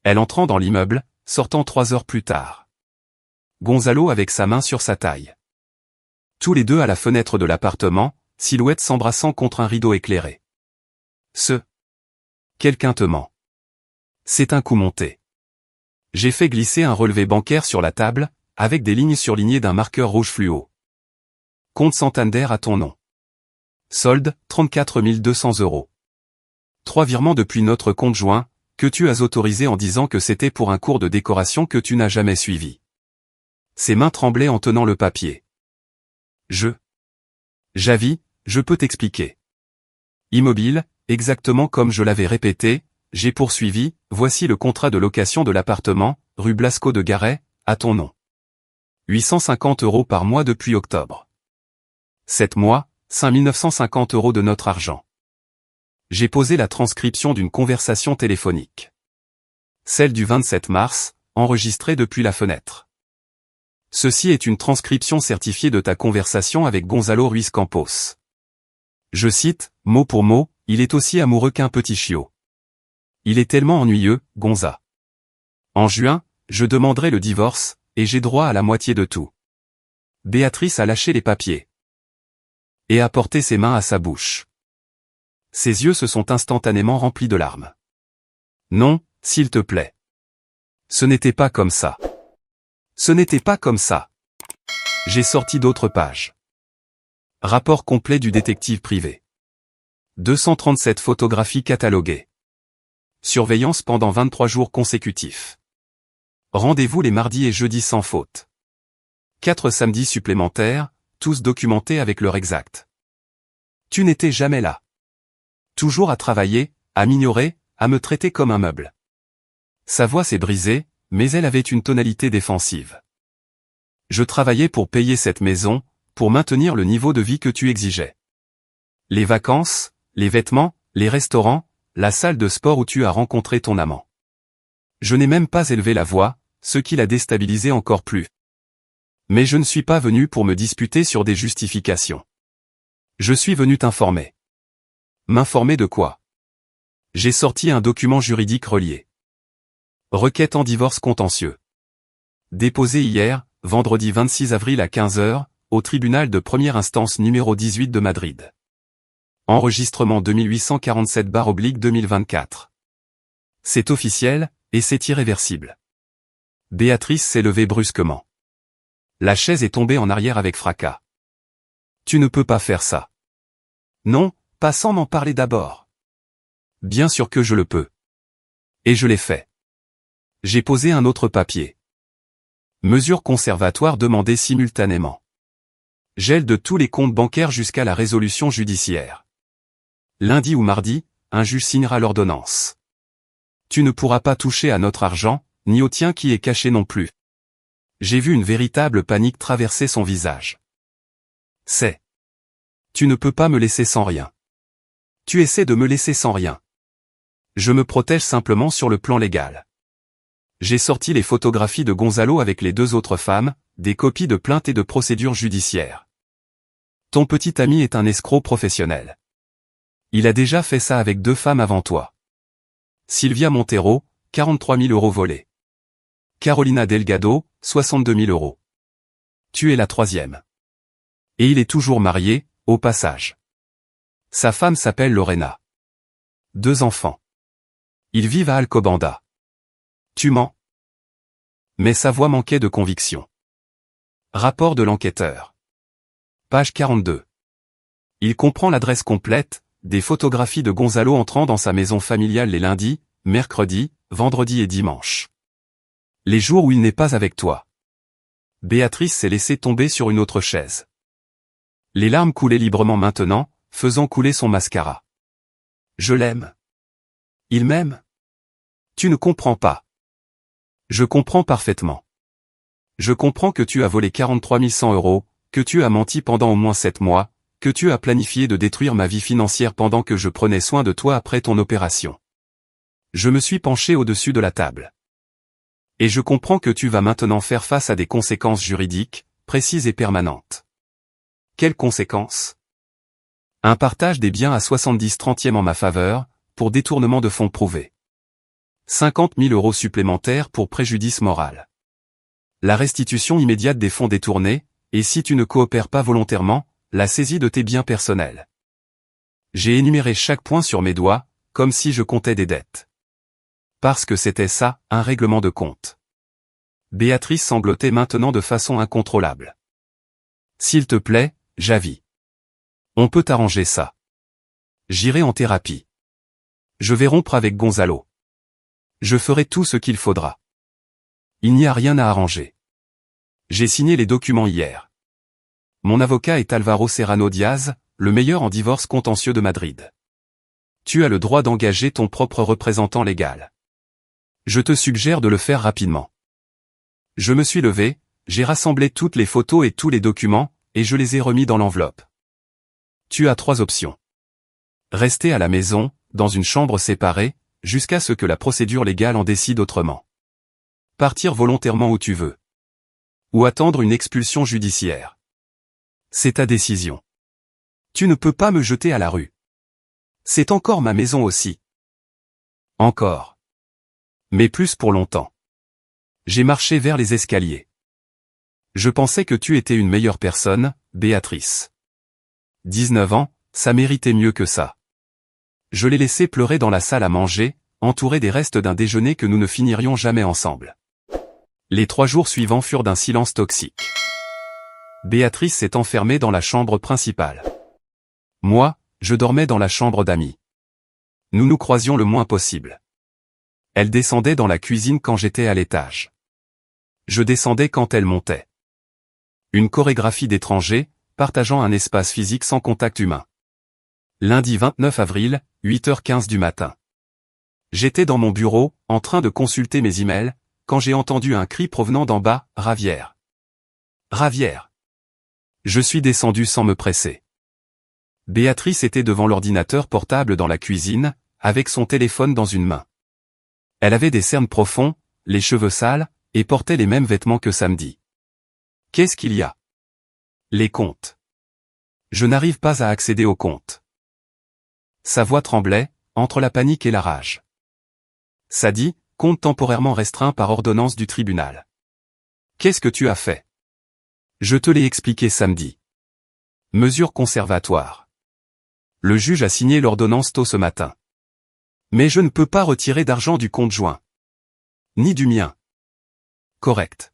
Elle entrant dans l'immeuble, sortant 3 heures plus tard. Gonzalo avec sa main sur sa taille. Tous les deux à la fenêtre de l'appartement, silhouette s'embrassant contre un rideau éclairé. Quelqu'un te ment. C'est un coup monté. J'ai fait glisser un relevé bancaire sur la table, avec des lignes surlignées d'un marqueur rouge fluo. Compte Santander à ton nom. Solde, 34 200 €. 3 virements depuis notre compte joint, que tu as autorisé en disant que c'était pour un cours de décoration que tu n'as jamais suivi. Ses mains tremblaient en tenant le papier. Javi, je peux t'expliquer. Immobile, exactement comme je l'avais répété, j'ai poursuivi, voici le contrat de location de l'appartement, rue Blasco de Garay, à ton nom. 850 € par mois depuis octobre. 7 mois, 5 950 € de notre argent. J'ai posé la transcription d'une conversation téléphonique. Celle du 27 mars, enregistrée depuis la fenêtre. Ceci est une transcription certifiée de ta conversation avec Gonzalo Ruiz Campos. Je cite, mot pour mot, il est aussi amoureux qu'un petit chiot. Il est tellement ennuyeux, Gonza. En juin, je demanderai le divorce, et j'ai droit à la moitié de tout. Béatrice a lâché les papiers. et a porté ses mains à sa bouche. Ses yeux se sont instantanément remplis de larmes. Non, s'il te plaît. Ce n'était pas comme ça. Ce n'était pas comme ça. J'ai sorti d'autres pages. Rapport complet du détective privé. 237 photographies cataloguées. Surveillance pendant 23 jours consécutifs. Rendez-vous les mardis et jeudis sans faute. 4 samedis supplémentaires, tous documentés avec l'heure exacte. Tu n'étais jamais là. Toujours à travailler, à m'ignorer, à me traiter comme un meuble. Sa voix s'est brisée, mais elle avait une tonalité défensive. Je travaillais pour payer cette maison, pour maintenir le niveau de vie que tu exigeais. Les vacances, les vêtements, les restaurants, la salle de sport où tu as rencontré ton amant. Je n'ai même pas élevé la voix, ce qui l'a déstabilisé encore plus. Mais je ne suis pas venu pour me disputer sur des justifications. Je suis venu t'informer. M'informer de quoi? J'ai sorti un document juridique relié. Requête en divorce contentieux. Déposé hier, vendredi 26 avril à 15 h, au tribunal de première instance numéro 18 de Madrid. Enregistrement 2847/2024. C'est officiel, et c'est irréversible. Béatrice s'est levée brusquement. La chaise est tombée en arrière avec fracas. Tu ne peux pas faire ça. Non, pas sans m'en parler d'abord. Bien sûr que je le peux. Et je l'ai fait. J'ai posé un autre papier. Mesures conservatoires demandées simultanément. Gel de tous les comptes bancaires jusqu'à la résolution judiciaire. Lundi ou mardi, un juge signera l'ordonnance. Tu ne pourras pas toucher à notre argent, ni au tien qui est caché non plus. J'ai vu une véritable panique traverser son visage. C'est. Tu ne peux pas me laisser sans rien. Tu essaies de me laisser sans rien. Je me protège simplement sur le plan légal. J'ai sorti les photographies de Gonzalo avec les 2 autres femmes, des copies de plaintes et de procédures judiciaires. Ton petit ami est un escroc professionnel. Il a déjà fait ça avec 2 femmes avant toi. Sylvia Montero, 43 000 € volés. Carolina Delgado, 62 000 €. Tu es la 3e. Et il est toujours marié, au passage. Sa femme s'appelle Lorena. 2 enfants. Ils vivent à Alcobendas. Tu mens. Mais sa voix manquait de conviction. Rapport de l'enquêteur. Page 42. Il comprend l'adresse complète, des photographies de Gonzalo entrant dans sa maison familiale les lundis, mercredis, vendredis et dimanches. Les jours où il n'est pas avec toi. Béatrice s'est laissée tomber sur une autre chaise. Les larmes coulaient librement maintenant, faisant couler son mascara. Je l'aime. Il m'aime. Tu ne comprends pas. Je comprends parfaitement. Je comprends que tu as volé 43 100 €, que tu as menti pendant au moins 7 mois, que tu as planifié de détruire ma vie financière pendant que je prenais soin de toi après ton opération. Je me suis penché au-dessus de la table. Et je comprends que tu vas maintenant faire face à des conséquences juridiques, précises et permanentes. Quelles conséquences? Un partage des biens à 70/30 en ma faveur, pour détournement de fonds prouvé. 50 000 € supplémentaires pour préjudice moral. La restitution immédiate des fonds détournés, et si tu ne coopères pas volontairement, la saisie de tes biens personnels. J'ai énuméré chaque point sur mes doigts, comme si je comptais des dettes. Parce que c'était ça, un règlement de compte. Béatrice sanglotait maintenant de façon incontrôlable. S'il te plaît, Javi. On peut arranger ça. J'irai en thérapie. Je vais rompre avec Gonzalo. Je ferai tout ce qu'il faudra. Il n'y a rien à arranger. J'ai signé les documents hier. Mon avocat est Álvaro Serrano Diaz, le meilleur en divorce contentieux de Madrid. Tu as le droit d'engager ton propre représentant légal. Je te suggère de le faire rapidement. Je me suis levé, j'ai rassemblé toutes les photos et tous les documents, et je les ai remis dans l'enveloppe. Tu as 3 options. Rester à la maison, dans une chambre séparée, jusqu'à ce que la procédure légale en décide autrement. Partir volontairement où tu veux. Ou attendre une expulsion judiciaire. C'est ta décision. Tu ne peux pas me jeter à la rue. C'est encore ma maison aussi. Encore. Mais plus pour longtemps. J'ai marché vers les escaliers. Je pensais que tu étais une meilleure personne, Béatrice. 19 ans, ça méritait mieux que ça. Je l'ai laissé pleurer dans la salle à manger, entouré des restes d'un déjeuner que nous ne finirions jamais ensemble. Les 3 jours suivants furent d'un silence toxique. Béatrice s'est enfermée dans la chambre principale. Moi, je dormais dans la chambre d'amis. Nous nous croisions le moins possible. Elle descendait dans la cuisine quand j'étais à l'étage. Je descendais quand elle montait. Une chorégraphie d'étrangers, partageant un espace physique sans contact humain. Lundi 29 avril, 8h15 du matin. J'étais dans mon bureau, en train de consulter mes emails, quand j'ai entendu un cri provenant d'en bas, « Ravière ! Ravière !» Je suis descendu sans me presser. Béatrice était devant l'ordinateur portable dans la cuisine, avec son téléphone dans une main. Elle avait des cernes profonds, les cheveux sales, et portait les mêmes vêtements que samedi. Qu'est-ce qu'il y a? Les comptes. Je n'arrive pas à accéder aux comptes. Sa voix tremblait, entre la panique et la rage. Ça dit, compte temporairement restreint par ordonnance du tribunal. Qu'est-ce que tu as fait? Je te l'ai expliqué samedi. Mesure conservatoire. Le juge a signé l'ordonnance tôt ce matin. Mais je ne peux pas retirer d'argent du compte joint. Ni du mien. Correct.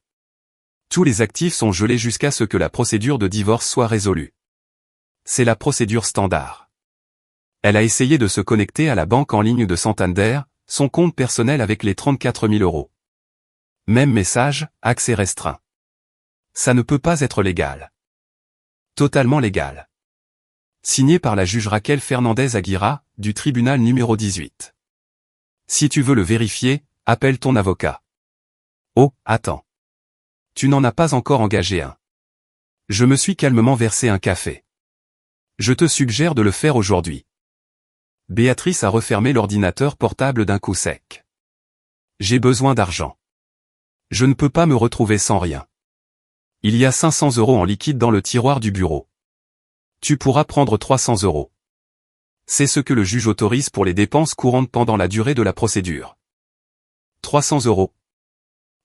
Tous les actifs sont gelés jusqu'à ce que la procédure de divorce soit résolue. C'est la procédure standard. Elle a essayé de se connecter à la banque en ligne de Santander, son compte personnel avec les 34 000 €. Même message, accès restreint. Ça ne peut pas être légal. Totalement légal. Signé par la juge Raquel Fernandez Aguirre, du tribunal numéro 18. Si tu veux le vérifier, appelle ton avocat. Oh, attends. Tu n'en as pas encore engagé un. Je me suis calmement versé un café. Je te suggère de le faire aujourd'hui. Béatrice a refermé l'ordinateur portable d'un coup sec. J'ai besoin d'argent. Je ne peux pas me retrouver sans rien. Il y a 500 € en liquide dans le tiroir du bureau. Tu pourras prendre 300 €. C'est ce que le juge autorise pour les dépenses courantes pendant la durée de la procédure. 300 €.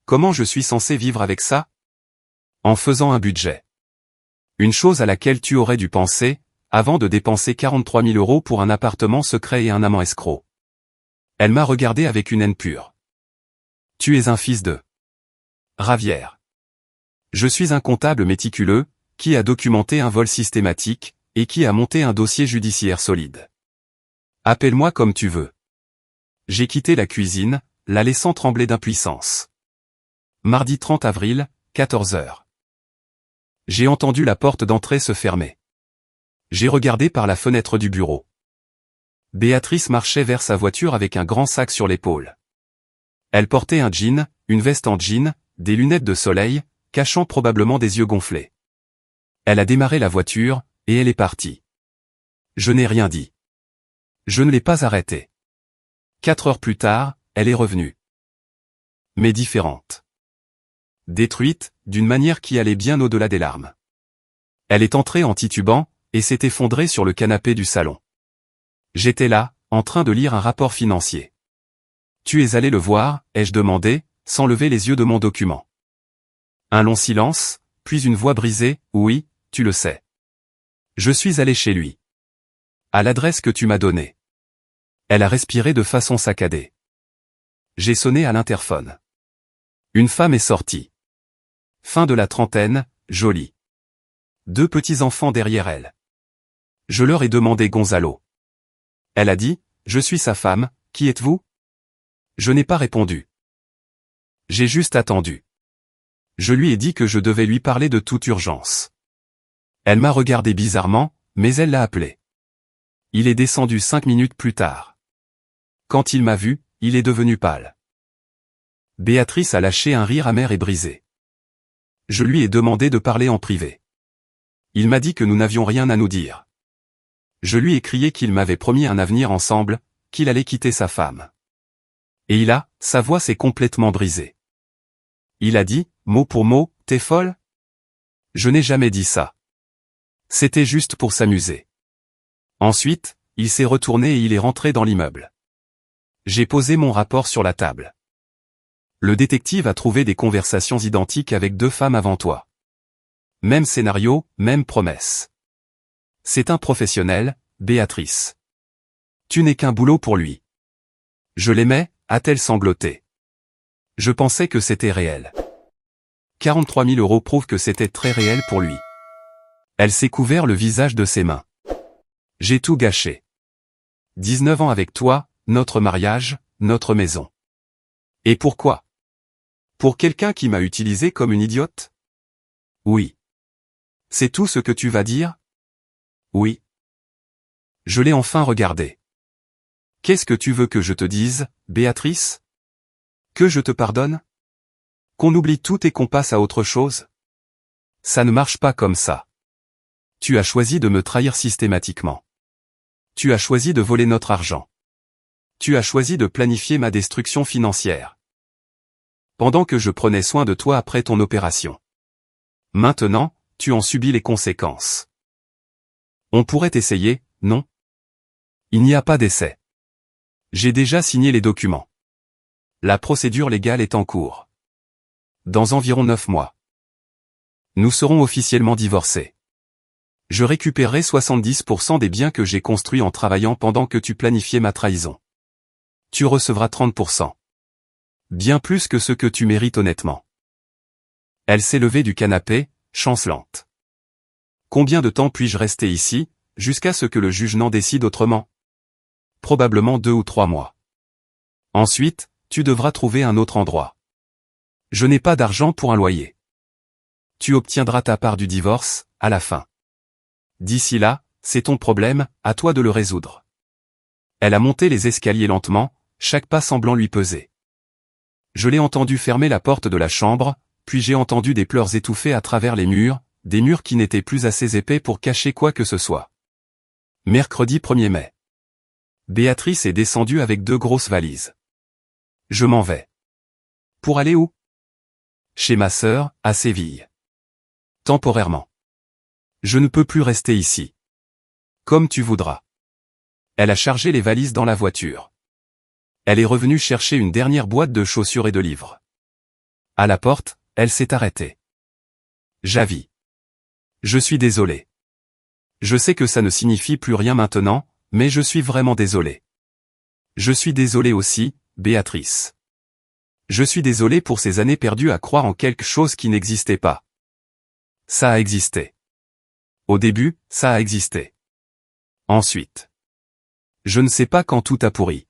Comment je suis censé vivre avec ça? En faisant un budget. Une chose à laquelle tu aurais dû penser, avant de dépenser 43 000 € pour un appartement secret et un amant escroc. Elle m'a regardé avec une haine pure. Tu es un fils de Ravière. Je suis un comptable méticuleux, qui a documenté un vol systématique, et qui a monté un dossier judiciaire solide. Appelle-moi comme tu veux. J'ai quitté la cuisine, la laissant trembler d'impuissance. Mardi 30 avril, 14 h. J'ai entendu la porte d'entrée se fermer. J'ai regardé par la fenêtre du bureau. Béatrice marchait vers sa voiture avec un grand sac sur l'épaule. Elle portait un jean, une veste en jean, des lunettes de soleil, cachant probablement des yeux gonflés. Elle a démarré la voiture, et elle est partie. Je n'ai rien dit. Je ne l'ai pas arrêtée. 4 heures plus tard, elle est revenue. Mais différente. Détruite, d'une manière qui allait bien au-delà des larmes. Elle est entrée en titubant, et s'est effondrée sur le canapé du salon. J'étais là, en train de lire un rapport financier. Tu es allé le voir, ai-je demandé, sans lever les yeux de mon document. Un long silence, puis une voix brisée, oui, tu le sais. Je suis allé chez lui. À l'adresse que tu m'as donnée. Elle a respiré de façon saccadée. J'ai sonné à l'interphone. Une femme est sortie. Fin de la trentaine, jolie. 2 petits-enfants derrière elle. Je leur ai demandé Gonzalo. Elle a dit, je suis sa femme, qui êtes-vous? Je n'ai pas répondu. J'ai juste attendu. Je lui ai dit que je devais lui parler de toute urgence. Elle m'a regardé bizarrement, mais elle l'a appelé. Il est descendu 5 minutes plus tard. Quand il m'a vu, il est devenu pâle. Béatrice a lâché un rire amer et brisé. Je lui ai demandé de parler en privé. Il m'a dit que nous n'avions rien à nous dire. Je lui ai crié qu'il m'avait promis un avenir ensemble, qu'il allait quitter sa femme. Et sa voix s'est complètement brisée. Il a dit, mot pour mot, t'es folle? Je n'ai jamais dit ça. C'était juste pour s'amuser. Ensuite, il s'est retourné et il est rentré dans l'immeuble. J'ai posé mon rapport sur la table. Le détective a trouvé des conversations identiques avec 2 femmes avant toi. Même scénario, même promesse. C'est un professionnel, Béatrice. Tu n'es qu'un boulot pour lui. Je l'aimais, a-t-elle sangloté. Je pensais que c'était réel. 43 000 € prouvent que c'était très réel pour lui. Elle s'est couvert le visage de ses mains. J'ai tout gâché. 19 ans avec toi, notre mariage, notre maison. Et pourquoi? Pour quelqu'un qui m'a utilisé comme une idiote? Oui. C'est tout ce que tu vas dire? Oui. Je l'ai enfin regardé. Qu'est-ce que tu veux que je te dise, Béatrice? Que je te pardonne? Qu'on oublie tout et qu'on passe à autre chose? Ça ne marche pas comme ça. Tu as choisi de me trahir systématiquement. Tu as choisi de voler notre argent. Tu as choisi de planifier ma destruction financière. Pendant que je prenais soin de toi après ton opération. Maintenant, tu en subis les conséquences. On pourrait essayer, non? Il n'y a pas d'essai. J'ai déjà signé les documents. La procédure légale est en cours. Dans environ 9 mois. Nous serons officiellement divorcés. Je récupérerai 70% des biens que j'ai construits en travaillant pendant que tu planifiais ma trahison. Tu recevras 30%. Bien plus que ce que tu mérites honnêtement. Elle s'est levée du canapé, chancelante. Combien de temps puis-je rester ici, jusqu'à ce que le juge n'en décide autrement? Probablement 2 ou 3 mois. Ensuite, tu devras trouver un autre endroit. Je n'ai pas d'argent pour un loyer. Tu obtiendras ta part du divorce, à la fin. D'ici là, c'est ton problème, à toi de le résoudre. Elle a monté les escaliers lentement, chaque pas semblant lui peser. Je l'ai entendu fermer la porte de la chambre, puis j'ai entendu des pleurs étouffés à travers les murs, des murs qui n'étaient plus assez épais pour cacher quoi que ce soit. Mercredi 1er mai. Béatrice est descendue avec 2 grosses valises. Je m'en vais. Pour aller où? Chez ma sœur, à Séville. Temporairement. Je ne peux plus rester ici. Comme tu voudras. Elle a chargé les valises dans la voiture. Elle est revenue chercher une dernière boîte de chaussures et de livres. À la porte, elle s'est arrêtée. Javis. Je suis désolé. Je sais que ça ne signifie plus rien maintenant, mais je suis vraiment désolé. Je suis désolé aussi, Béatrice. Je suis désolé pour ces années perdues à croire en quelque chose qui n'existait pas. Ça a existé. Au début, ça a existé. Ensuite. Je ne sais pas quand tout a pourri.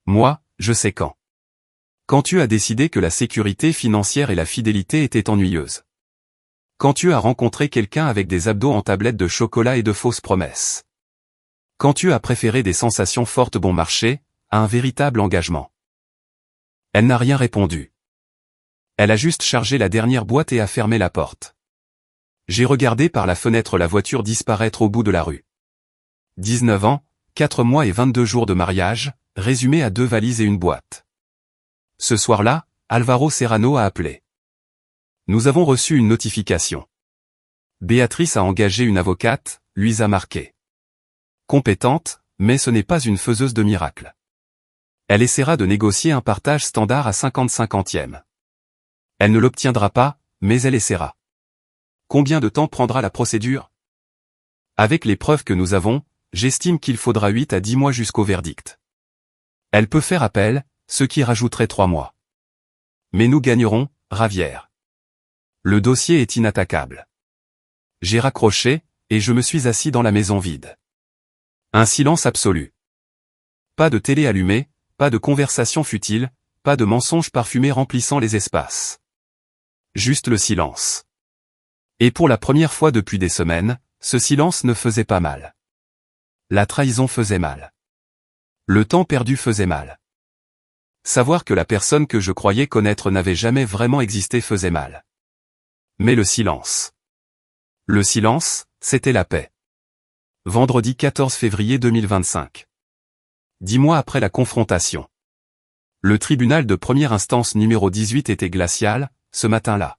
Moi, je sais quand. Quand tu as décidé que la sécurité financière et la fidélité étaient ennuyeuses. Quand tu as rencontré quelqu'un avec des abdos en tablette de chocolat et de fausses promesses. Quand tu as préféré des sensations fortes bon marché, à un véritable engagement. Elle n'a rien répondu. Elle a juste chargé la dernière boîte et a fermé la porte. J'ai regardé par la fenêtre la voiture disparaître au bout de la rue. 19 ans, 4 mois et 22 jours de mariage, résumé à 2 valises et une boîte. Ce soir-là, Alvaro Serrano a appelé. Nous avons reçu une notification. Béatrice a engagé une avocate, Luisa Marquet. Compétente, mais ce n'est pas une faiseuse de miracles. Elle essaiera de négocier un partage standard à 50-50e. Elle ne l'obtiendra pas, mais elle essaiera. Combien de temps prendra la procédure? Avec les preuves que nous avons, j'estime qu'il faudra 8 à 10 mois jusqu'au verdict. Elle peut faire appel, ce qui rajouterait 3 mois. Mais nous gagnerons, Ravière. Le dossier est inattaquable. J'ai raccroché, et je me suis assis dans la maison vide. Un silence absolu. Pas de télé allumée, pas de conversation futile, pas de mensonges parfumés remplissant les espaces. Juste le silence. Et pour la première fois depuis des semaines, ce silence ne faisait pas mal. La trahison faisait mal. Le temps perdu faisait mal. Savoir que la personne que je croyais connaître n'avait jamais vraiment existé faisait mal. Mais le silence. Le silence, c'était la paix. Vendredi 14 février 2025. 10 mois après la confrontation. Le tribunal de première instance numéro 18 était glacial, ce matin-là.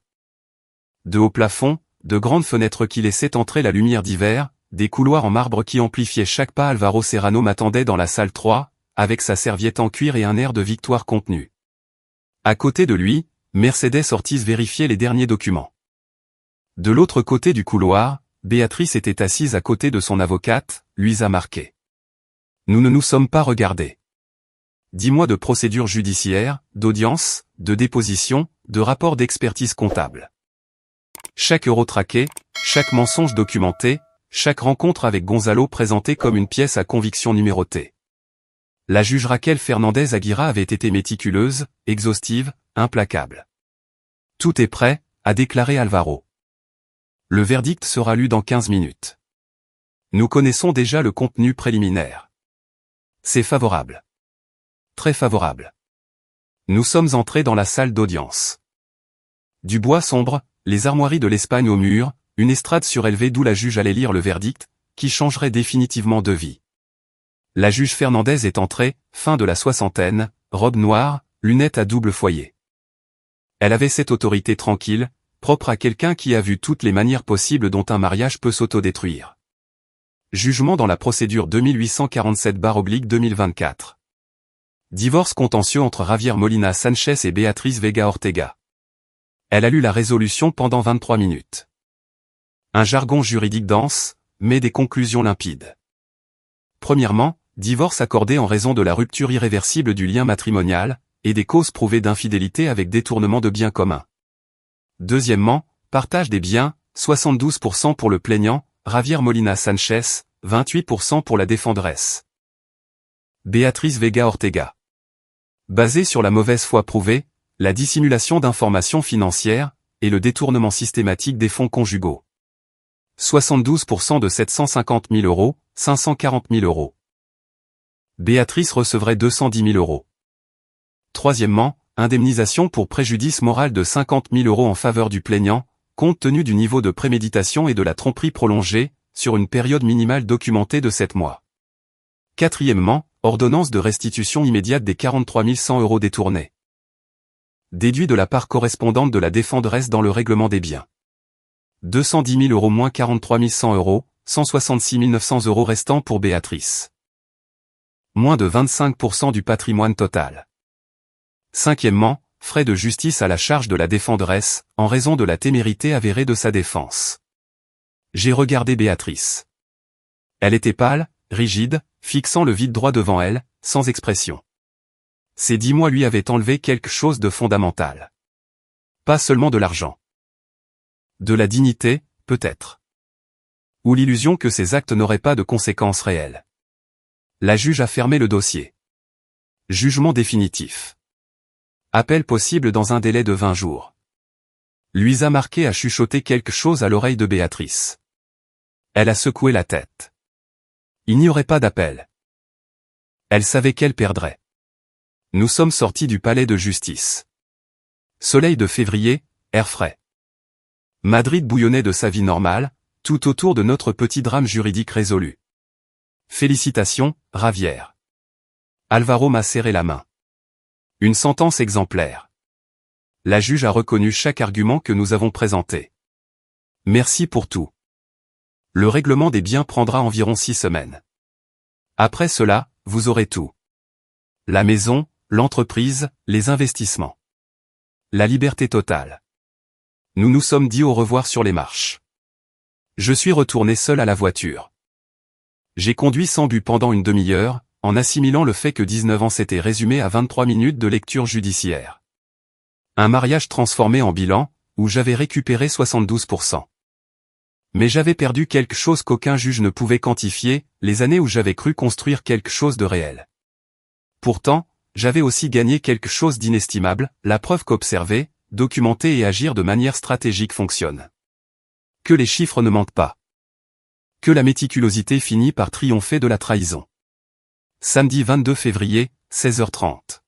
De hauts plafonds, de grandes fenêtres qui laissaient entrer la lumière d'hiver, des couloirs en marbre qui amplifiaient chaque pas. Alvaro Serrano m'attendait dans la salle 3, avec sa serviette en cuir et un air de victoire contenu. À côté de lui, Mercedes Ortiz vérifiait les derniers documents. De l'autre côté du couloir, Béatrice était assise à côté de son avocate, Luisa Marquet. Nous ne nous sommes pas regardés. 10 mois de procédure judiciaire, d'audience, de déposition, de rapport d'expertise comptable. Chaque euro traqué, chaque mensonge documenté, chaque rencontre avec Gonzalo présentée comme une pièce à conviction numérotée. La juge Raquel Fernandez Aguirre avait été méticuleuse, exhaustive, implacable. Tout est prêt, a déclaré Alvaro. Le verdict sera lu dans 15 minutes. Nous connaissons déjà le contenu préliminaire. C'est favorable. Très favorable. Nous sommes entrés dans la salle d'audience. Du bois sombre, les armoiries de l'Espagne au mur, une estrade surélevée d'où la juge allait lire le verdict, qui changerait définitivement de vie. La juge Fernandez est entrée, fin de la soixantaine, robe noire, lunettes à double foyer. Elle avait cette autorité tranquille, propre à quelqu'un qui a vu toutes les manières possibles dont un mariage peut s'autodétruire. Jugement dans la procédure 2847/2024. Divorce contentieux entre Javier Molina Sanchez et Beatriz Vega Ortega. Elle a lu la résolution pendant 23 minutes. Un jargon juridique dense, mais des conclusions limpides. Premièrement, divorce accordé en raison de la rupture irréversible du lien matrimonial, et des causes prouvées d'infidélité avec détournement de biens communs. Deuxièmement, partage des biens, 72% pour le plaignant, Javier Molina Sanchez, 28% pour la défenderesse. Beatriz Vega Ortega. Basé sur la mauvaise foi prouvée, la dissimulation d'informations financières, et le détournement systématique des fonds conjugaux. 72% de 750 000 euros, 540 000 euros. Béatrice recevrait 210 000 euros. Troisièmement, indemnisation pour préjudice moral de 50 000 euros en faveur du plaignant, compte tenu du niveau de préméditation et de la tromperie prolongée, sur une période minimale documentée de 7 mois. Quatrièmement, ordonnance de restitution immédiate des 43 100 euros détournés. Déduit de la part correspondante de la défenderesse dans le règlement des biens. 210 000 euros moins 43 100 euros, 166 900 euros restants pour Béatrice. Moins de 25% du patrimoine total. Cinquièmement, frais de justice à la charge de la défenderesse, en raison de la témérité avérée de sa défense. J'ai regardé Béatrice. Elle était pâle, rigide, fixant le vide droit devant elle, sans expression. Ces 10 mois lui avaient enlevé quelque chose de fondamental. Pas seulement de l'argent. De la dignité, peut-être. Ou l'illusion que ces actes n'auraient pas de conséquences réelles. La juge a fermé le dossier. Jugement définitif. Appel possible dans un délai de 20 jours. Luisa Marquet a chuchoté quelque chose à l'oreille de Béatrice. Elle a secoué la tête. Il n'y aurait pas d'appel. Elle savait qu'elle perdrait. Nous sommes sortis du palais de justice. Soleil de février, air frais. Madrid bouillonnait de sa vie normale, tout autour de notre petit drame juridique résolu. Félicitations, Javier. Alvaro m'a serré la main. Une sentence exemplaire. La juge a reconnu chaque argument que nous avons présenté. Merci pour tout. Le règlement des biens prendra environ 6 semaines. Après cela, vous aurez tout. La maison, l'entreprise, les investissements. La liberté totale. Nous nous sommes dit au revoir sur les marches. Je suis retourné seul à la voiture. J'ai conduit sans but pendant une demi-heure, en assimilant le fait que 19 ans s'étaient résumés à 23 minutes de lecture judiciaire. Un mariage transformé en bilan, où j'avais récupéré 72%. Mais j'avais perdu quelque chose qu'aucun juge ne pouvait quantifier, les années où j'avais cru construire quelque chose de réel. Pourtant, j'avais aussi gagné quelque chose d'inestimable, la preuve qu'observer, documenter et agir de manière stratégique fonctionne. Que les chiffres ne mentent pas. Que la méticulosité finit par triompher de la trahison. Samedi 22 février, 16h30.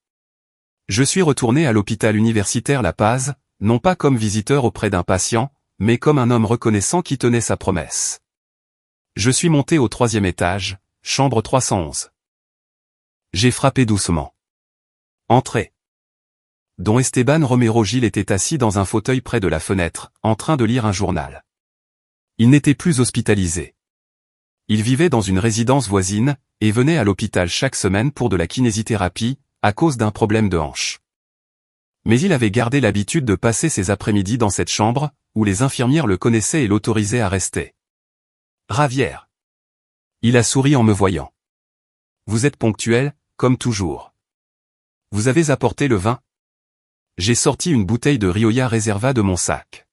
Je suis retourné à l'hôpital universitaire La Paz, non pas comme visiteur auprès d'un patient, mais comme un homme reconnaissant qui tenait sa promesse. Je suis monté au 3e étage, chambre 311. J'ai frappé doucement. Entrez. Don Esteban Romero Gil était assis dans un fauteuil près de la fenêtre, en train de lire un journal. Il n'était plus hospitalisé. Il vivait dans une résidence voisine, et venait à l'hôpital chaque semaine pour de la kinésithérapie, à cause d'un problème de hanche. Mais il avait gardé l'habitude de passer ses après-midi dans cette chambre, où les infirmières le connaissaient et l'autorisaient à rester. Ravière. Il a souri en me voyant. Vous êtes ponctuel, comme toujours. Vous avez apporté le vin? J'ai sorti une bouteille de Rioja Reserva de mon sac.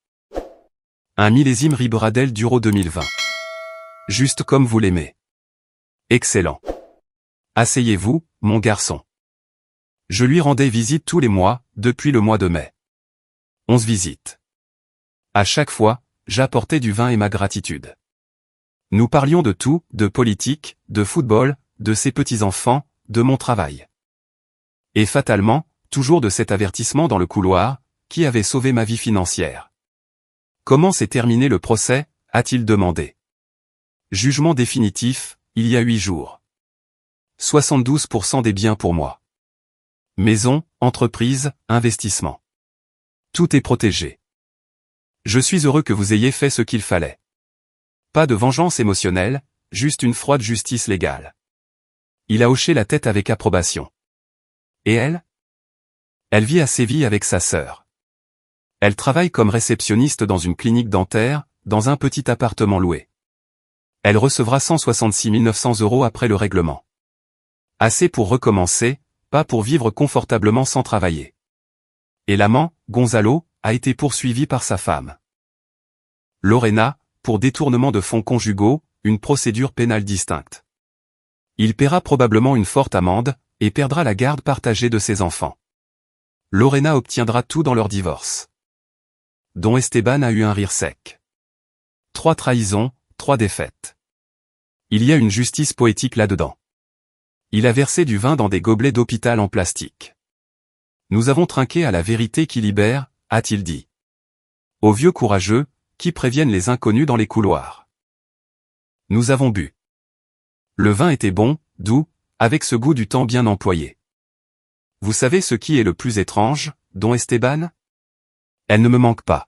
Un millésime Ribradel Duro 2020. Juste comme vous l'aimez. Excellent. Asseyez-vous, mon garçon. Je lui rendais visite tous les mois, depuis le mois de mai. 11 visites. À chaque fois, j'apportais du vin et ma gratitude. Nous parlions de tout, de politique, de football, de ses petits-enfants, de mon travail. Et fatalement, toujours de cet avertissement dans le couloir, qui avait sauvé ma vie financière. Comment s'est terminé le procès, a-t-il demandé. Jugement définitif, il y a 8 jours. 72% des biens pour moi. Maison, entreprise, investissement. Tout est protégé. Je suis heureux que vous ayez fait ce qu'il fallait. Pas de vengeance émotionnelle, juste une froide justice légale. Il a hoché la tête avec approbation. Et elle? Elle vit à Séville avec sa sœur. Elle travaille comme réceptionniste dans une clinique dentaire, dans un petit appartement loué. Elle recevra 166 900 € après le règlement. Assez pour recommencer, pas pour vivre confortablement sans travailler. Et l'amant, Gonzalo, a été poursuivi par sa femme. Lorena, pour détournement de fonds conjugaux, une procédure pénale distincte. Il paiera probablement une forte amende, et perdra la garde partagée de ses enfants. Lorena obtiendra tout dans leur divorce. Don Esteban a eu un rire sec. 3 trahisons, 3 défaites. Il y a une justice poétique là-dedans. Il a versé du vin dans des gobelets d'hôpital en plastique. Nous avons trinqué à la vérité qui libère, a-t-il dit. Aux vieux courageux, qui préviennent les inconnus dans les couloirs. Nous avons bu. Le vin était bon, doux, avec ce goût du temps bien employé. Vous savez ce qui est le plus étrange, Don Esteban? Elle ne me manque pas.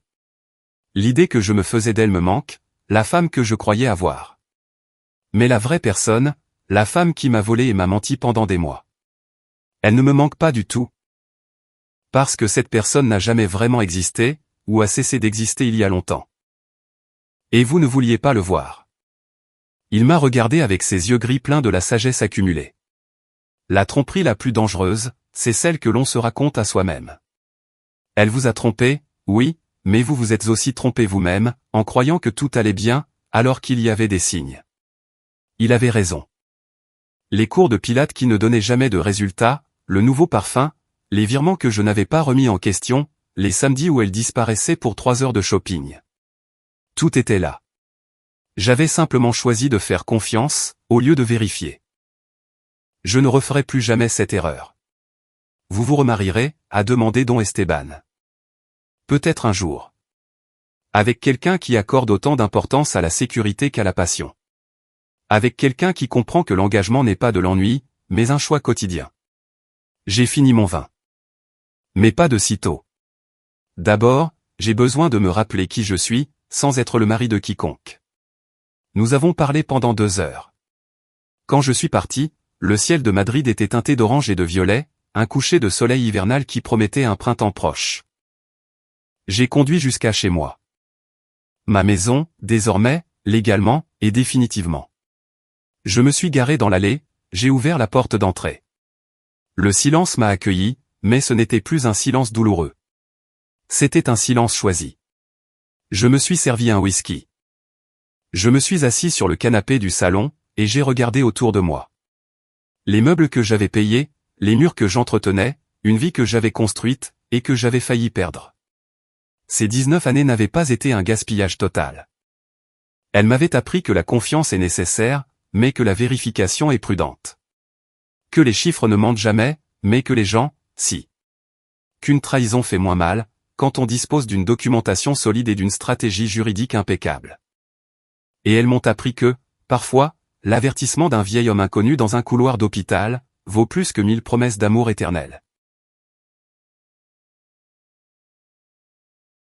L'idée que je me faisais d'elle me manque, la femme que je croyais avoir. Mais la vraie personne, la femme qui m'a volé et m'a menti pendant des mois. Elle ne me manque pas du tout. Parce que cette personne n'a jamais vraiment existé, ou a cessé d'exister il y a longtemps. Et vous ne vouliez pas le voir. Il m'a regardé avec ses yeux gris pleins de la sagesse accumulée. La tromperie la plus dangereuse, c'est celle que l'on se raconte à soi-même. Elle vous a trompé, oui, mais vous vous êtes aussi trompé vous-même, en croyant que tout allait bien, alors qu'il y avait des signes. Il avait raison. Les cours de Pilate qui ne donnaient jamais de résultats, le nouveau parfum, les virements que je n'avais pas remis en question, les samedis où elle disparaissait pour 3 heures de shopping. Tout était là. J'avais simplement choisi de faire confiance, au lieu de vérifier. Je ne referai plus jamais cette erreur. Vous vous remarierez, a demandé Don Esteban. Peut-être un jour. Avec quelqu'un qui accorde autant d'importance à la sécurité qu'à la passion. Avec quelqu'un qui comprend que l'engagement n'est pas de l'ennui, mais un choix quotidien. J'ai fini mon vin. Mais pas de sitôt. D'abord, j'ai besoin de me rappeler qui je suis, sans être le mari de quiconque. Nous avons parlé pendant 2 heures. Quand je suis parti, le ciel de Madrid était teinté d'orange et de violet, un coucher de soleil hivernal qui promettait un printemps proche. J'ai conduit jusqu'à chez moi. Ma maison, désormais, légalement, et définitivement. Je me suis garé dans l'allée, j'ai ouvert la porte d'entrée. Le silence m'a accueilli, mais ce n'était plus un silence douloureux. C'était un silence choisi. Je me suis servi un whisky. Je me suis assis sur le canapé du salon, et j'ai regardé autour de moi. Les meubles que j'avais payés, les murs que j'entretenais, une vie que j'avais construite, et que j'avais failli perdre. Ces 19 années n'avaient pas été un gaspillage total. Elles m'avaient appris que la confiance est nécessaire, mais que la vérification est prudente. Que les chiffres ne mentent jamais, mais que les gens, si. Qu'une trahison fait moins mal, quand on dispose d'une documentation solide et d'une stratégie juridique impeccable. Et elles m'ont appris que, parfois, l'avertissement d'un vieil homme inconnu dans un couloir d'hôpital, vaut plus que 1000 promesses d'amour éternel.